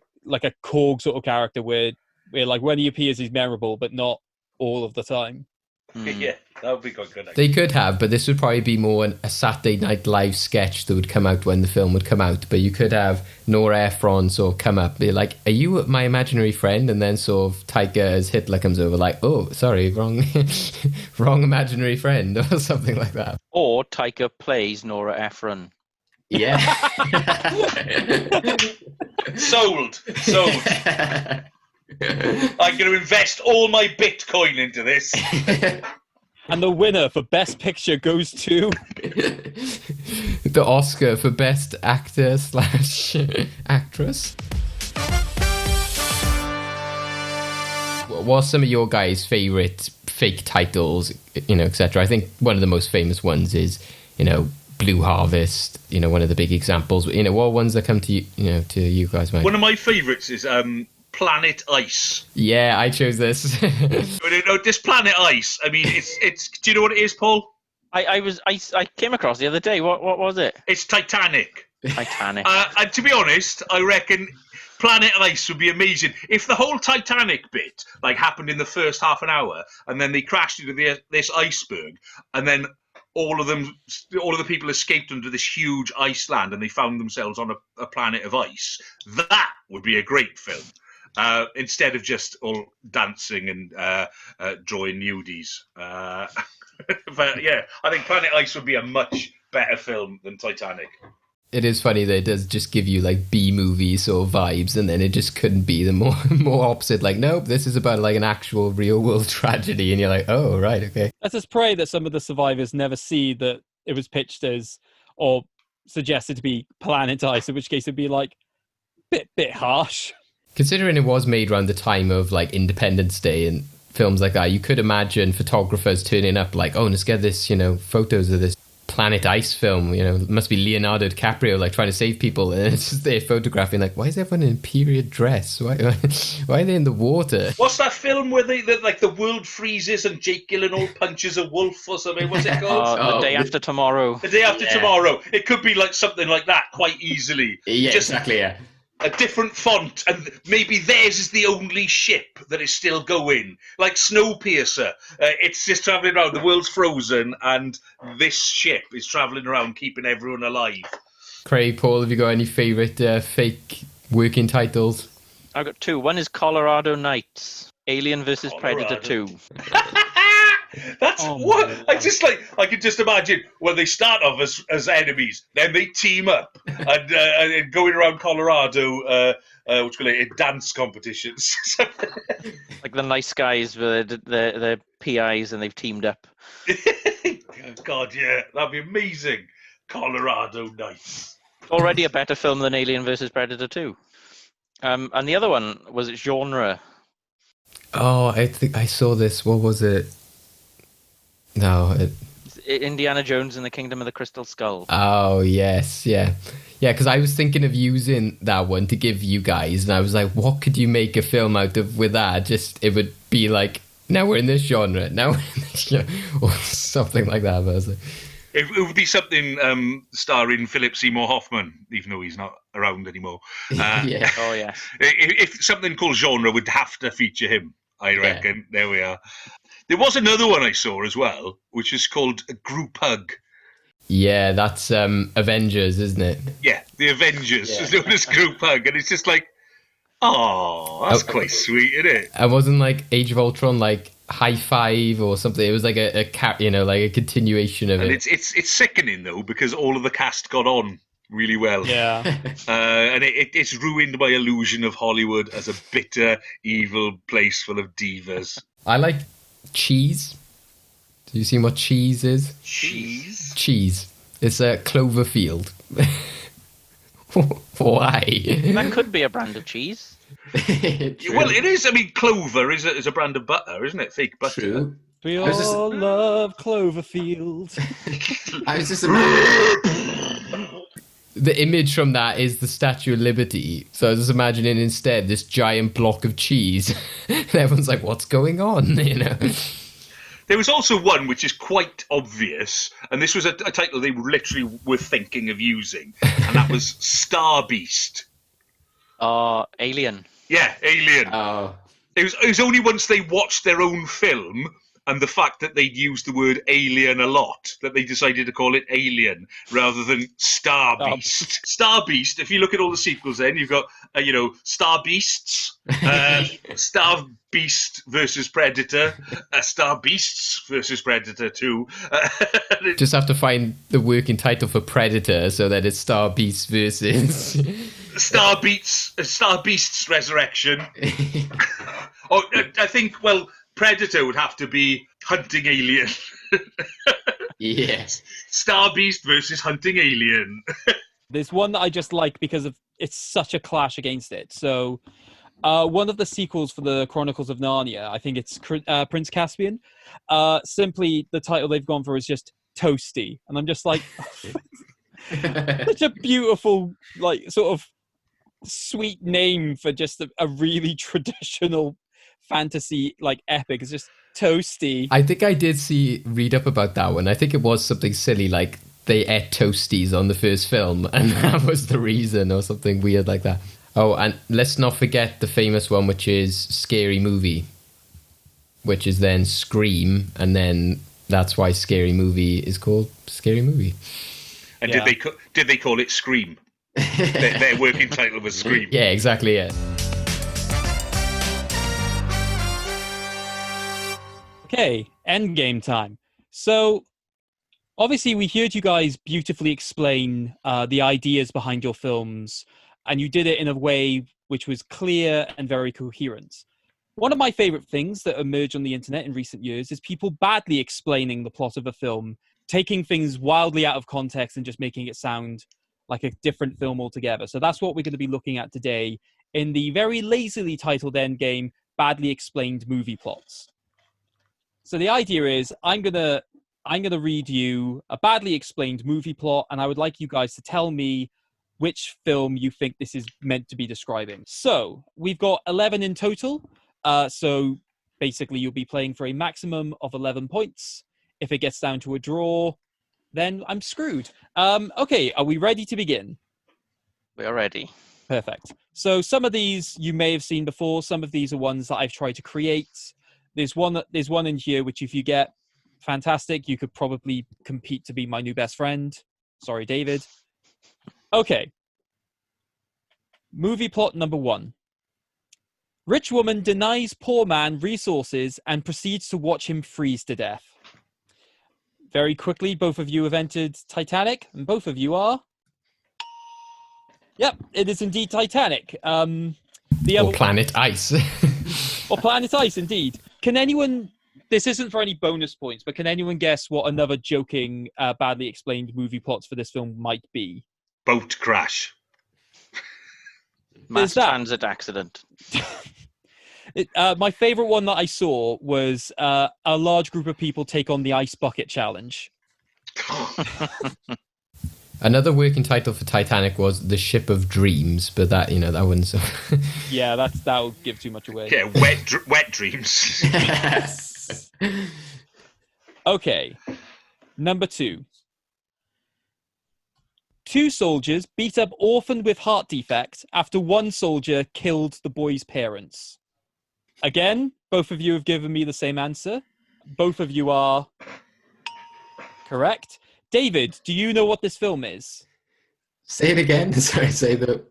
a Korg sort of character where like when he appears he's memorable but not all of the time. Yeah, that would be quite good. They could have, but this would probably be more a Saturday Night Live sketch that would come out when the film would come out. But you could have Nora Ephron sort of come up, be like, "Are you my imaginary friend?" And then sort of Taika as Hitler comes over, like, "Oh, sorry, wrong imaginary friend," or something like that. Or Taika plays Nora Ephron. Yeah. Sold. I'm going to invest all my Bitcoin into this. And the winner for Best Picture goes to the Oscar for Best Actor / Actress. What's some of your guys' favourite fake titles, etc.? I think one of the most famous ones is, Blue Harvest, one of the big examples. What ones that come to you, to you guys, Mike? One of my favourites is Planet Ice. Yeah, I chose this. This Planet Ice. I mean, it's. Do you know what it is, Paul? I came across the other day. What was it? It's Titanic. Titanic. And to be honest, I reckon Planet Ice would be amazing if the whole Titanic bit happened in the first half an hour, and then they crashed into this iceberg, and then all of the people escaped under this huge ice land, and they found themselves on a planet of ice. That would be a great film. Instead of just all dancing and drawing nudies. But yeah, I think Planet Ice would be a much better film than Titanic. It is funny that it does just give you B-movie sort of vibes, and then it just couldn't be the more opposite. Nope, this is about an actual real world tragedy, and you're like, oh right, okay. Let's just pray that some of the survivors never see that it was pitched as or suggested to be Planet Ice, in which case it'd be bit harsh. Considering it was made around the time of Independence Day and films like that, you could imagine photographers turning up oh, let's get this, photos of this Planet Ice film. It must be Leonardo DiCaprio trying to save people, and it's just they're photographing why is everyone in period dress? Why are they in the water? What's that film where the world freezes and Jake Gyllenhaal punches a wolf or something? What's it called? The Day After Tomorrow. The Day After Tomorrow. It could be something like that quite easily. Yeah, exactly. Yeah. A different font, and maybe theirs is the only ship that is still going. Like Snowpiercer, it's just travelling around. The world's frozen, and this ship is travelling around, keeping everyone alive. Craig, Paul, have you got any favourite fake working titles? I've got two. One is Colorado Nights, Alien vs. Predator 2. That's what I could just imagine when they start off as enemies, then they team up and going around Colorado, in dance competitions. Like the nice guys with the PIs, and they've teamed up. God, yeah, that'd be amazing. Colorado Nights. Already a better film than Alien vs. Predator 2. And the other one was Genre. Oh, I think I saw this. What was it? No. Indiana Jones and the Kingdom of the Crystal Skull. Oh, yes. Yeah. Yeah, because I was thinking of using that one to give you guys, and I was like, what could you make a film out of with that? It would be now we're in this genre, now we're in this genre, or something like that. But I was like, it would be something starring Philip Seymour Hoffman, even though he's not around anymore. yeah. Oh, yes. If something called Genre would have to feature him, I reckon. Yeah. There we are. There was another one I saw as well, which is called a Group Hug. Yeah, that's Avengers, isn't it? Yeah, the Avengers is known as Group Hug, and it's just like, oh, that's quite sweet, isn't it? It wasn't like Age of Ultron, like high five or something. It was like a like a continuation of and it. It's sickening though, because all of the cast got on really well. Yeah. And it's ruined my illusion of Hollywood as a bitter, evil place full of divas. I like cheese. Do you see what cheese is? Cheese? Cheese. It's a Cloverfield. Why? That could be a brand of cheese. Well, it is. I mean, Clover is a brand of butter, isn't it? Fake butter. True. We I was just- all love Cloverfield. I was just the image from that is the Statue of Liberty. So I was just imagining instead this giant block of cheese. And everyone's like, what's going on? You know? There was also one which is quite obvious, and this was a title they literally were thinking of using, and that was Star Beast. Alien. Yeah, Alien. Oh. It was only once they watched their own film and the fact that they'd used the word alien a lot that they decided to call it Alien rather than Star Beast. Star Beast, if you look at all the sequels then, you've got, Star Beasts, Star Beast versus Predator, Star Beasts versus Predator 2. Just have to find the working title for Predator so that it's Star Beast versus... Star Beast's Resurrection. I think, Predator would have to be Hunting Alien. Yes. Star Beast versus Hunting Alien. There's one that I just like because of it's such a clash against it. So, one of the sequels for the Chronicles of Narnia, I think it's Prince Caspian. Simply, the title they've gone for is just Toasty, and I'm just like, such a beautiful, like, sort of sweet name for just a really traditional fantasy like epic. It's just Toasty. I think I did read up about that one. I think it was something silly like they ate toasties on the first film and that was the reason, or something weird like that. Oh, and let's not forget the famous one, which is Scary Movie, which is then Scream, and then that's why Scary Movie is called Scary Movie. And Yeah. did they call it Scream? Their working title was Scream. Yeah, exactly, yeah. Okay, endgame time. So, obviously, we heard you guys beautifully explain the ideas behind your films, and you did it in a way which was clear and very coherent. One of my favorite things that emerged on the internet in recent years is people badly explaining the plot of a film, taking things wildly out of context and just making it sound like a different film altogether. So that's what we're going to be looking at today in the very lazily titled Endgame, Badly Explained Movie Plots. So the idea is I'm gonna read you a badly explained movie plot, and I would like you guys to tell me which film you think this is meant to be describing. So we've got 11 in total. So basically you'll be playing for a maximum of 11 points. If it gets down to a draw, then I'm screwed. Okay, are we ready to begin? We are ready. Perfect. So some of these you may have seen before. Some of these are ones that I've tried to create. There's one in here which, if you get, fantastic. You could probably compete to be my new best friend. Sorry, David. Okay. Movie plot number 1. Rich woman denies poor man resources and proceeds to watch him freeze to death. Very quickly, both of you have entered Titanic, and both of you are... Yep, it is indeed Titanic. Or Planet Ice. Or Planet Ice, indeed. Can anyone... This isn't for any bonus points, but can anyone guess what another joking, badly explained movie plots for this film might be? Boat crash. Mass that. transit accident. My favourite one that I saw was a large group of people take on the ice bucket challenge. Another working title for Titanic was The Ship of Dreams, but that wouldn't... So... Yeah, that would give too much away. Yeah, wet dreams. Okay, number 2. 2 soldiers beat up orphan with heart defect after one soldier killed the boy's parents. Again, both of you have given me the same answer. both of you are correct. David, do you know what this film is? Say it again. Sorry, say the...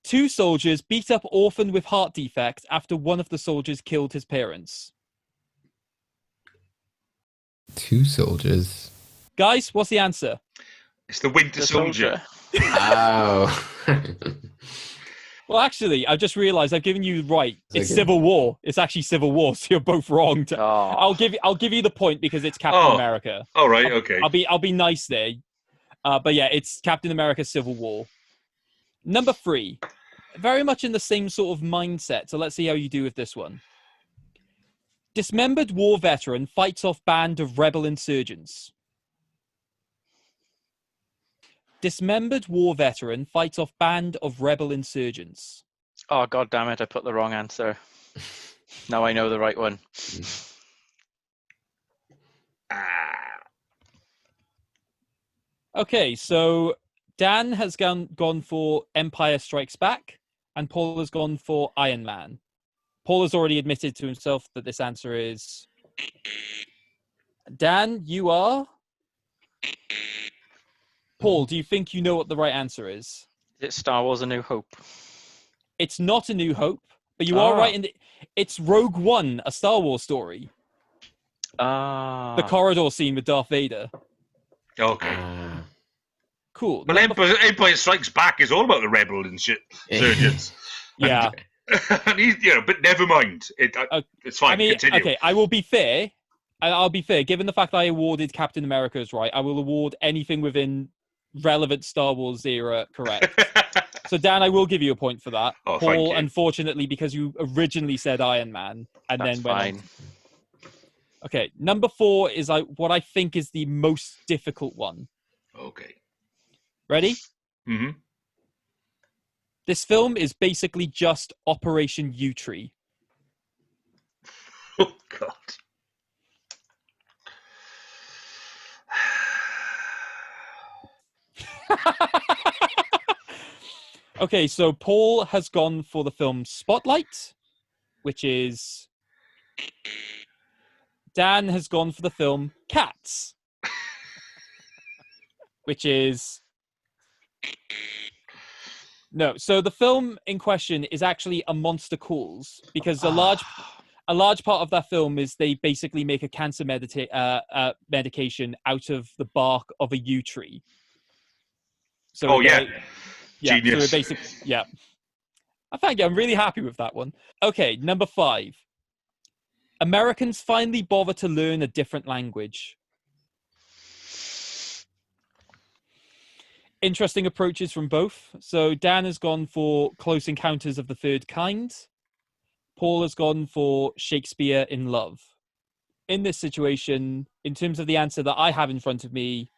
Two soldiers beat up orphan with heart defect after one of the soldiers killed his parents. Two soldiers. Guys, what's the answer? It's the Winter Soldier. Oh. Well, actually, I've just realised I've given you right. It's Okay. Civil War. It's actually Civil War, so you're both wrong. Oh. I'll give you the point because it's Captain America. All right, okay. I'll be nice there. But yeah, it's Captain America Civil War. Number 3. Very much in the same sort of mindset. So let's see how you do with this one. Dismembered war veteran fights off band of rebel insurgents. Dismembered war veteran fights off band of rebel insurgents. Oh, God damn it. I put the wrong answer. Now I know the right one. Okay, so Dan has gone for Empire Strikes Back, and Paul has gone for Iron Man. Paul has already admitted to himself that this answer is... Dan, you are... Paul, do you think you know what the right answer is? Is it Star Wars A New Hope? It's not A New Hope, but you are right in the... It's Rogue One, a Star Wars story. The corridor scene with Darth Vader. Okay. Cool. Well, Empire Strikes Back is all about the rebel and shit, surgeons. Yeah. But never mind. It's fine. I mean, continue. okay, I will be fair. I'll be fair. Given the fact that I awarded Captain America as right, I will award anything within relevant Star Wars era correct. So, Dan, I will give you a point for that. Oh, thank Paul, you. unfortunately, because you originally said Iron Man and That's then went fine. on. Okay, number 4 is what I think is the most difficult one. Okay. Ready? Mm-hmm. This film is basically just Operation U-Tree. Oh, God. Okay, so Paul has gone for the film Spotlight, which is... Dan has gone for the film Cats, which is... No, so the film in question is actually A Monster Calls, because a large part of that film is they basically make a cancer medication out of the bark of a yew tree. So yeah. Yeah, Genius. so basically, yeah. Thank you. I'm really happy with that one. Okay, number 5. Americans finally bother to learn a different language. Interesting approaches from both. So Dan has gone for Close Encounters of the Third Kind. Paul has gone for Shakespeare in Love. In this situation, in terms of the answer that I have in front of me,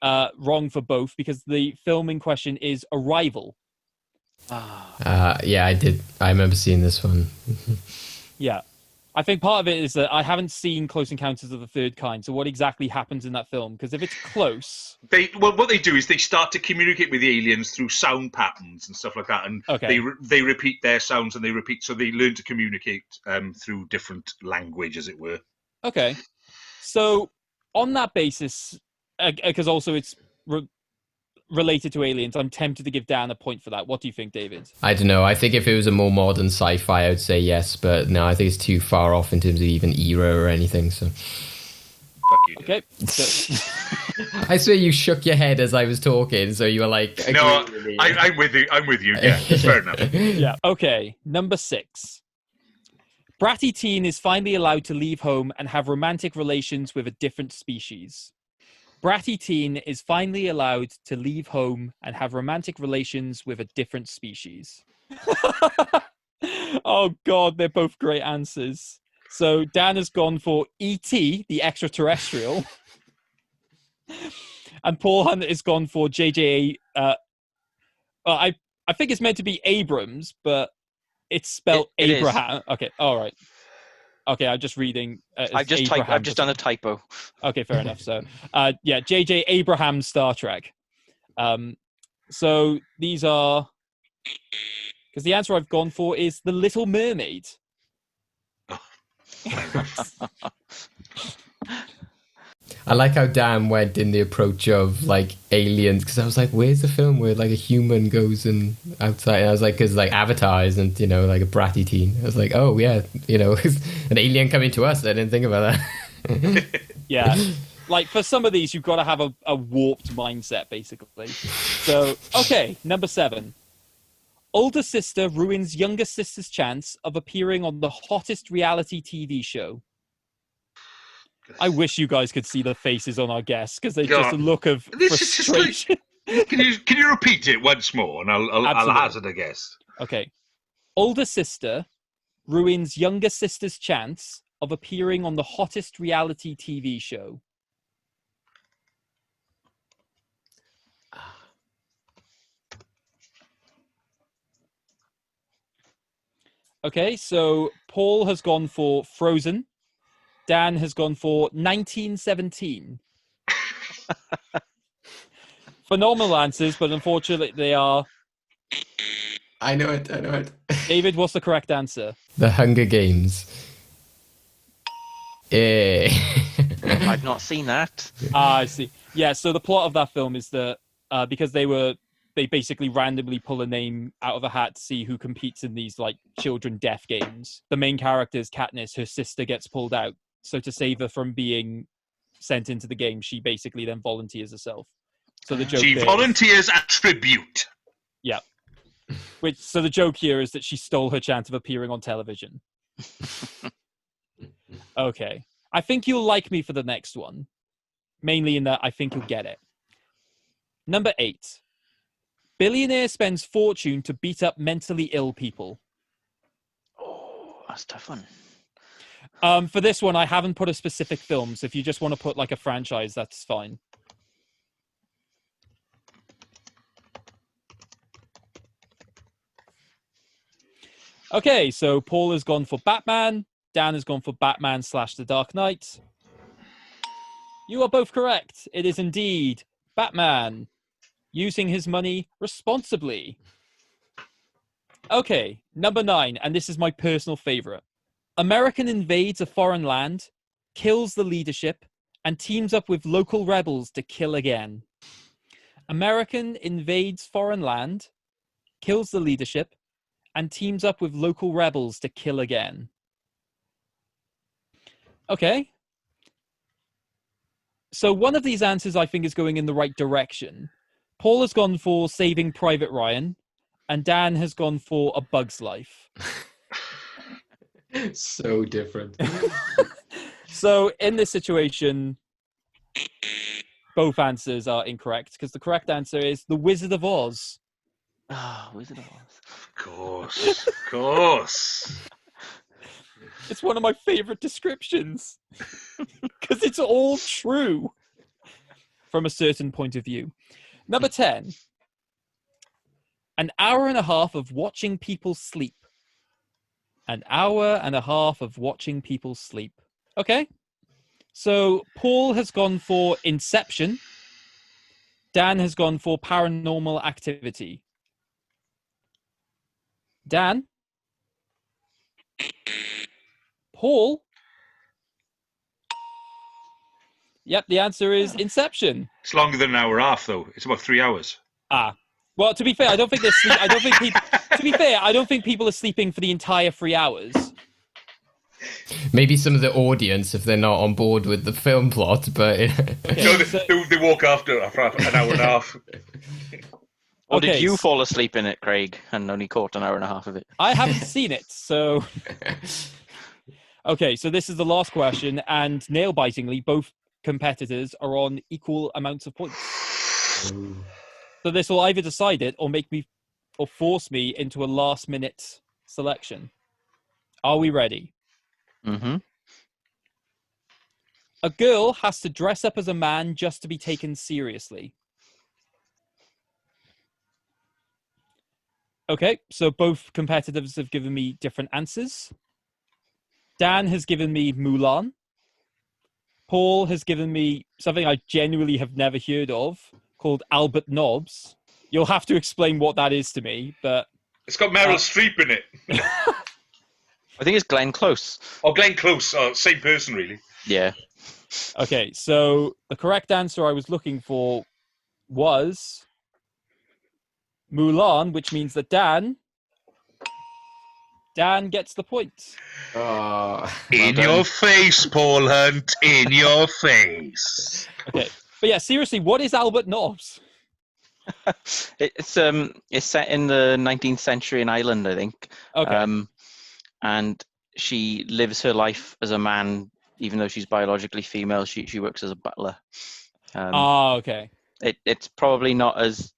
wrong for both, because the film in question is Arrival. Yeah, I did. I remember seeing this one. Yeah. I think part of it is that I haven't seen Close Encounters of the Third Kind, so what exactly happens in that film? Because if it's close... What they do is they start to communicate with the aliens through sound patterns and stuff like that, and they repeat their sounds, and so they learn to communicate through different language, as it were. Okay. So, on that basis, because also it's related to aliens, I'm tempted to give Dan a point for that. What do you think, David? I don't know. I think if it was a more modern sci-fi, I would say yes, but no, I think it's too far off in terms of even era or anything. So, fuck you. Okay. So... I swear you shook your head as I was talking, so you were like, "No, I'm with you. I'm with you." Yeah, it's fair enough. Yeah. Okay. Number 6. Bratty teen is finally allowed to leave home and have romantic relations with a different species. Bratty teen is finally allowed to leave home and have romantic relations with a different species. Oh, God, they're both great answers. So Dan has gone for E.T., the extraterrestrial. And Paul Hunt has gone for J.J. I think it's meant to be Abrams, but it's spelled it Abraham. Is. Okay, all right. Okay, I'm just reading. I've just done a typo. Okay, fair enough. So, yeah, J.J. Abrams' Star Trek. So these are... Because the answer I've gone for is The Little Mermaid. I like how Dan went in the approach of like aliens, because I was like, where's the film where like a human goes and outside? And I was like, because like Avatar isn't, like a bratty teen. I was like, oh yeah, an alien coming to us. I didn't think about that. Yeah. Like, for some of these, you've got to have a warped mindset, basically. So, okay, number 7. Older sister ruins younger sister's chance of appearing on the hottest reality TV show. I wish you guys could see the faces on our guests, because they just a look of frustration. Can you repeat it once more, and I'll hazard a guess. Okay. Older sister ruins younger sister's chance of appearing on the hottest reality TV show. Okay, so Paul has gone for Frozen. Dan has gone for 1917. Phenomenal answers, but unfortunately they are... I know it. David, what's the correct answer? The Hunger Games. I've not seen that. I see. Yeah, so the plot of that film is that because they basically randomly pull a name out of a hat to see who competes in these like children death games. The main character is Katniss, her sister gets pulled out. So to save her from being sent into the game, she basically then volunteers herself. So the joke volunteers a tribute. Yeah. So the joke here is that she stole her chance of appearing on television. Okay. I think you'll like me for the next one. Mainly in that I think you'll get it. Number 8. Billionaire spends fortune to beat up mentally ill people. Oh, that's a tough one. For this one, I haven't put a specific film, so if you just want to put like a franchise, that's fine. Okay, so Paul has gone for Batman. Dan has gone for Batman / The Dark Knight. You are both correct. It is indeed Batman. Using his money responsibly. Okay, number 9, and this is my personal favorite. American invades a foreign land, kills the leadership, and teams up with local rebels to kill again. American invades foreign land, kills the leadership, and teams up with local rebels to kill again. Okay. So one of these answers I think is going in the right direction. Paul has gone for Saving Private Ryan, and Dan has gone for A Bug's Life. So different. So in this situation, both answers are incorrect, because the correct answer is The Wizard of Oz. Ah, Wizard of Oz. Of course. It's one of my favorite descriptions, because it's all true from a certain point of view. Number 10. An hour and a half of watching people sleep. An hour and a half of watching people sleep. Okay. So Paul has gone for Inception. Dan has gone for Paranormal Activity. Dan? Paul? Yep, the answer is Inception. It's longer than an hour and a half, though. It's about 3 hours. Well, to be fair, I don't think they're I don't think people. To be fair, I don't think people are sleeping for the entire 3 hours. Maybe some of the audience, if they're not on board with the film plot, but Okay, No, they walk after an hour and a half. Or did Okay, you fall asleep in it, Craig, and only caught an hour and a half of it? I haven't seen it, so. Okay, so this is the last question, and nail-bitingly, both competitors are on equal amounts of points. So this will either decide it or force me into a last-minute selection. Are we ready? Mm-hmm. A girl has to dress up as a man just to be taken seriously. Okay, so both competitors have given me different answers. Dan has given me Mulan. Paul has given me something I genuinely have never heard of, called Albert Nobbs. You'll have to explain what that is to me, but... It's got Meryl Streep in it. I think it's Glenn Close. Oh, Glenn Close. Same person, really. Yeah. Okay, so the correct answer I was looking for was Mulan, which means that Dan gets the point. In your face, Paul Hunt. In your face. Okay, but yeah, seriously, what is Albert Nobbs? It's set in the 19th century in Ireland, I think. Okay. And she lives her life as a man, even though she's biologically female. She works as a butler. Okay. It's probably not as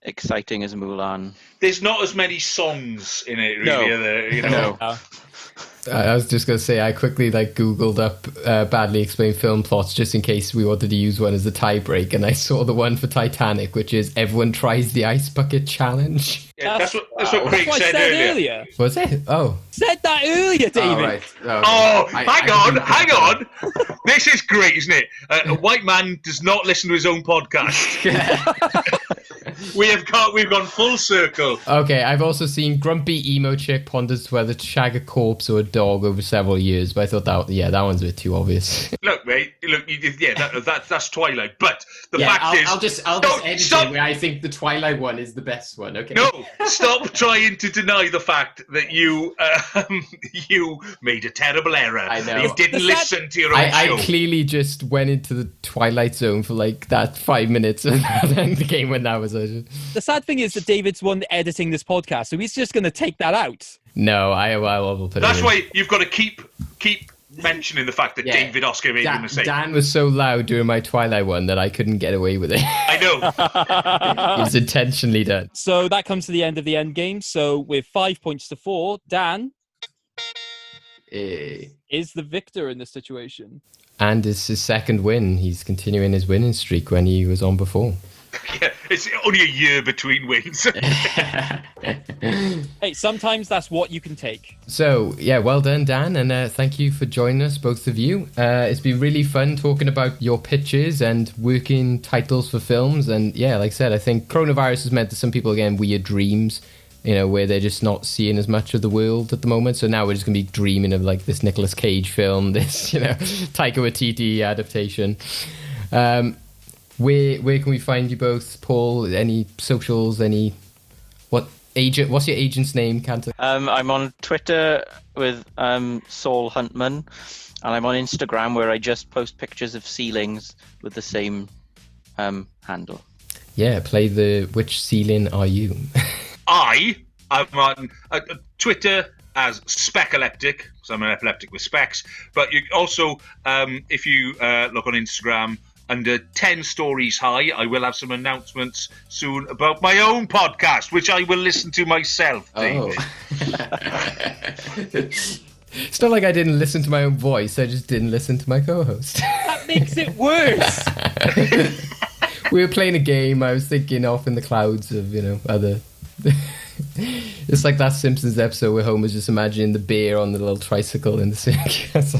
exciting as Mulan. There's not as many songs in it, really, No. are there? You know? No. I was just going to say, I quickly Googled up badly explained film plots just in case we wanted to use one as a tiebreak, and I saw the one for Titanic, which is everyone tries the ice bucket challenge. Yeah, that's what Craig That's what I said earlier. Was it? Oh. Said that earlier, David. Oh, hang on. This is great, isn't it? A white man does not listen to his own podcast. We've gone full circle. Okay, I've also seen grumpy emo chick ponders whether to shag a corpse or a dog over several years, but I thought that one's a bit too obvious. Look, mate. That's Twilight. But the fact is, I'll just edit stop. it where I think the Twilight one is the best one. Okay. No, stop trying to deny the fact that you made a terrible error. I know. You didn't listen to your own show. I clearly just went into the Twilight Zone for like that 5 minutes and then the game when that was over. The sad thing is that David's the one editing this podcast, so he's just going to take that out. No, I will put That's it in. why you've got to keep mentioning the fact that David Oscar made a mistake. Dan was so loud during my Twilight one that I couldn't get away with it. I know. It was intentionally done. So that comes to the end of the end game. So with 5 points to 4, Dan is the victor in this situation. And it's his second win. He's continuing his winning streak when he was on before. Yeah, it's only a year between wins. Hey, sometimes that's what you can take. So, yeah, well done, Dan, and thank you for joining us, both of you. It's been really fun talking about your pitches and working titles for films. And, yeah, like I said, I think coronavirus has meant that some people getting weird dreams, you know, where they're just not seeing as much of the world at the moment. So now we're just going to be dreaming of, like, this Nicolas Cage film, this, you know, Taika Waititi adaptation. Where can we find you both, Paul? Any socials? What's your agent's name, Cantor? I'm on Twitter with Saul Huntman, and I'm on Instagram where I just post pictures of ceilings with the same handle. Yeah, which ceiling are you? I'm on Twitter as Specaleptic, so I'm an epileptic with specs. But you also, if you look on Instagram, under 10 Stories High, I will have some announcements soon about my own podcast, which I will listen to myself, David. It's not like I didn't listen to my own voice, I just didn't listen to my co-host. That makes it worse. We were playing a game, I was thinking off in the clouds of, you know, other... It's like that Simpsons episode where Homer's just imagining the bear on the little tricycle in the circus.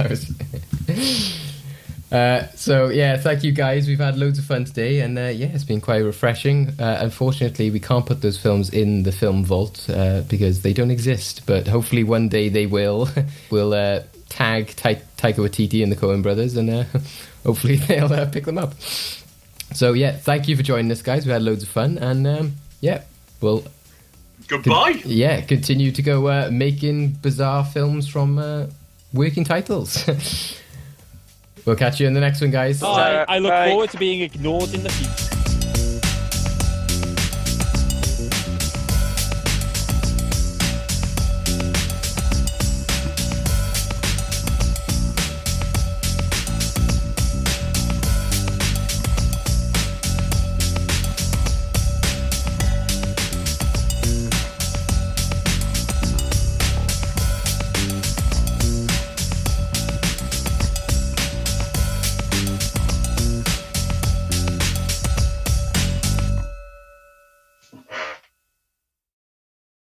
So yeah, thank you guys. We've had loads of fun today, and it's been quite refreshing. Unfortunately, we can't put those films in the film vault because they don't exist. But hopefully, one day they will. We'll tag Taika Waititi and the Coen Brothers, and hopefully they'll pick them up. So yeah, thank you for joining us, guys. We had loads of fun, and we'll goodbye. Continue to go making bizarre films from working titles. We'll catch you in the next one, guys. I look forward to being ignored in the future.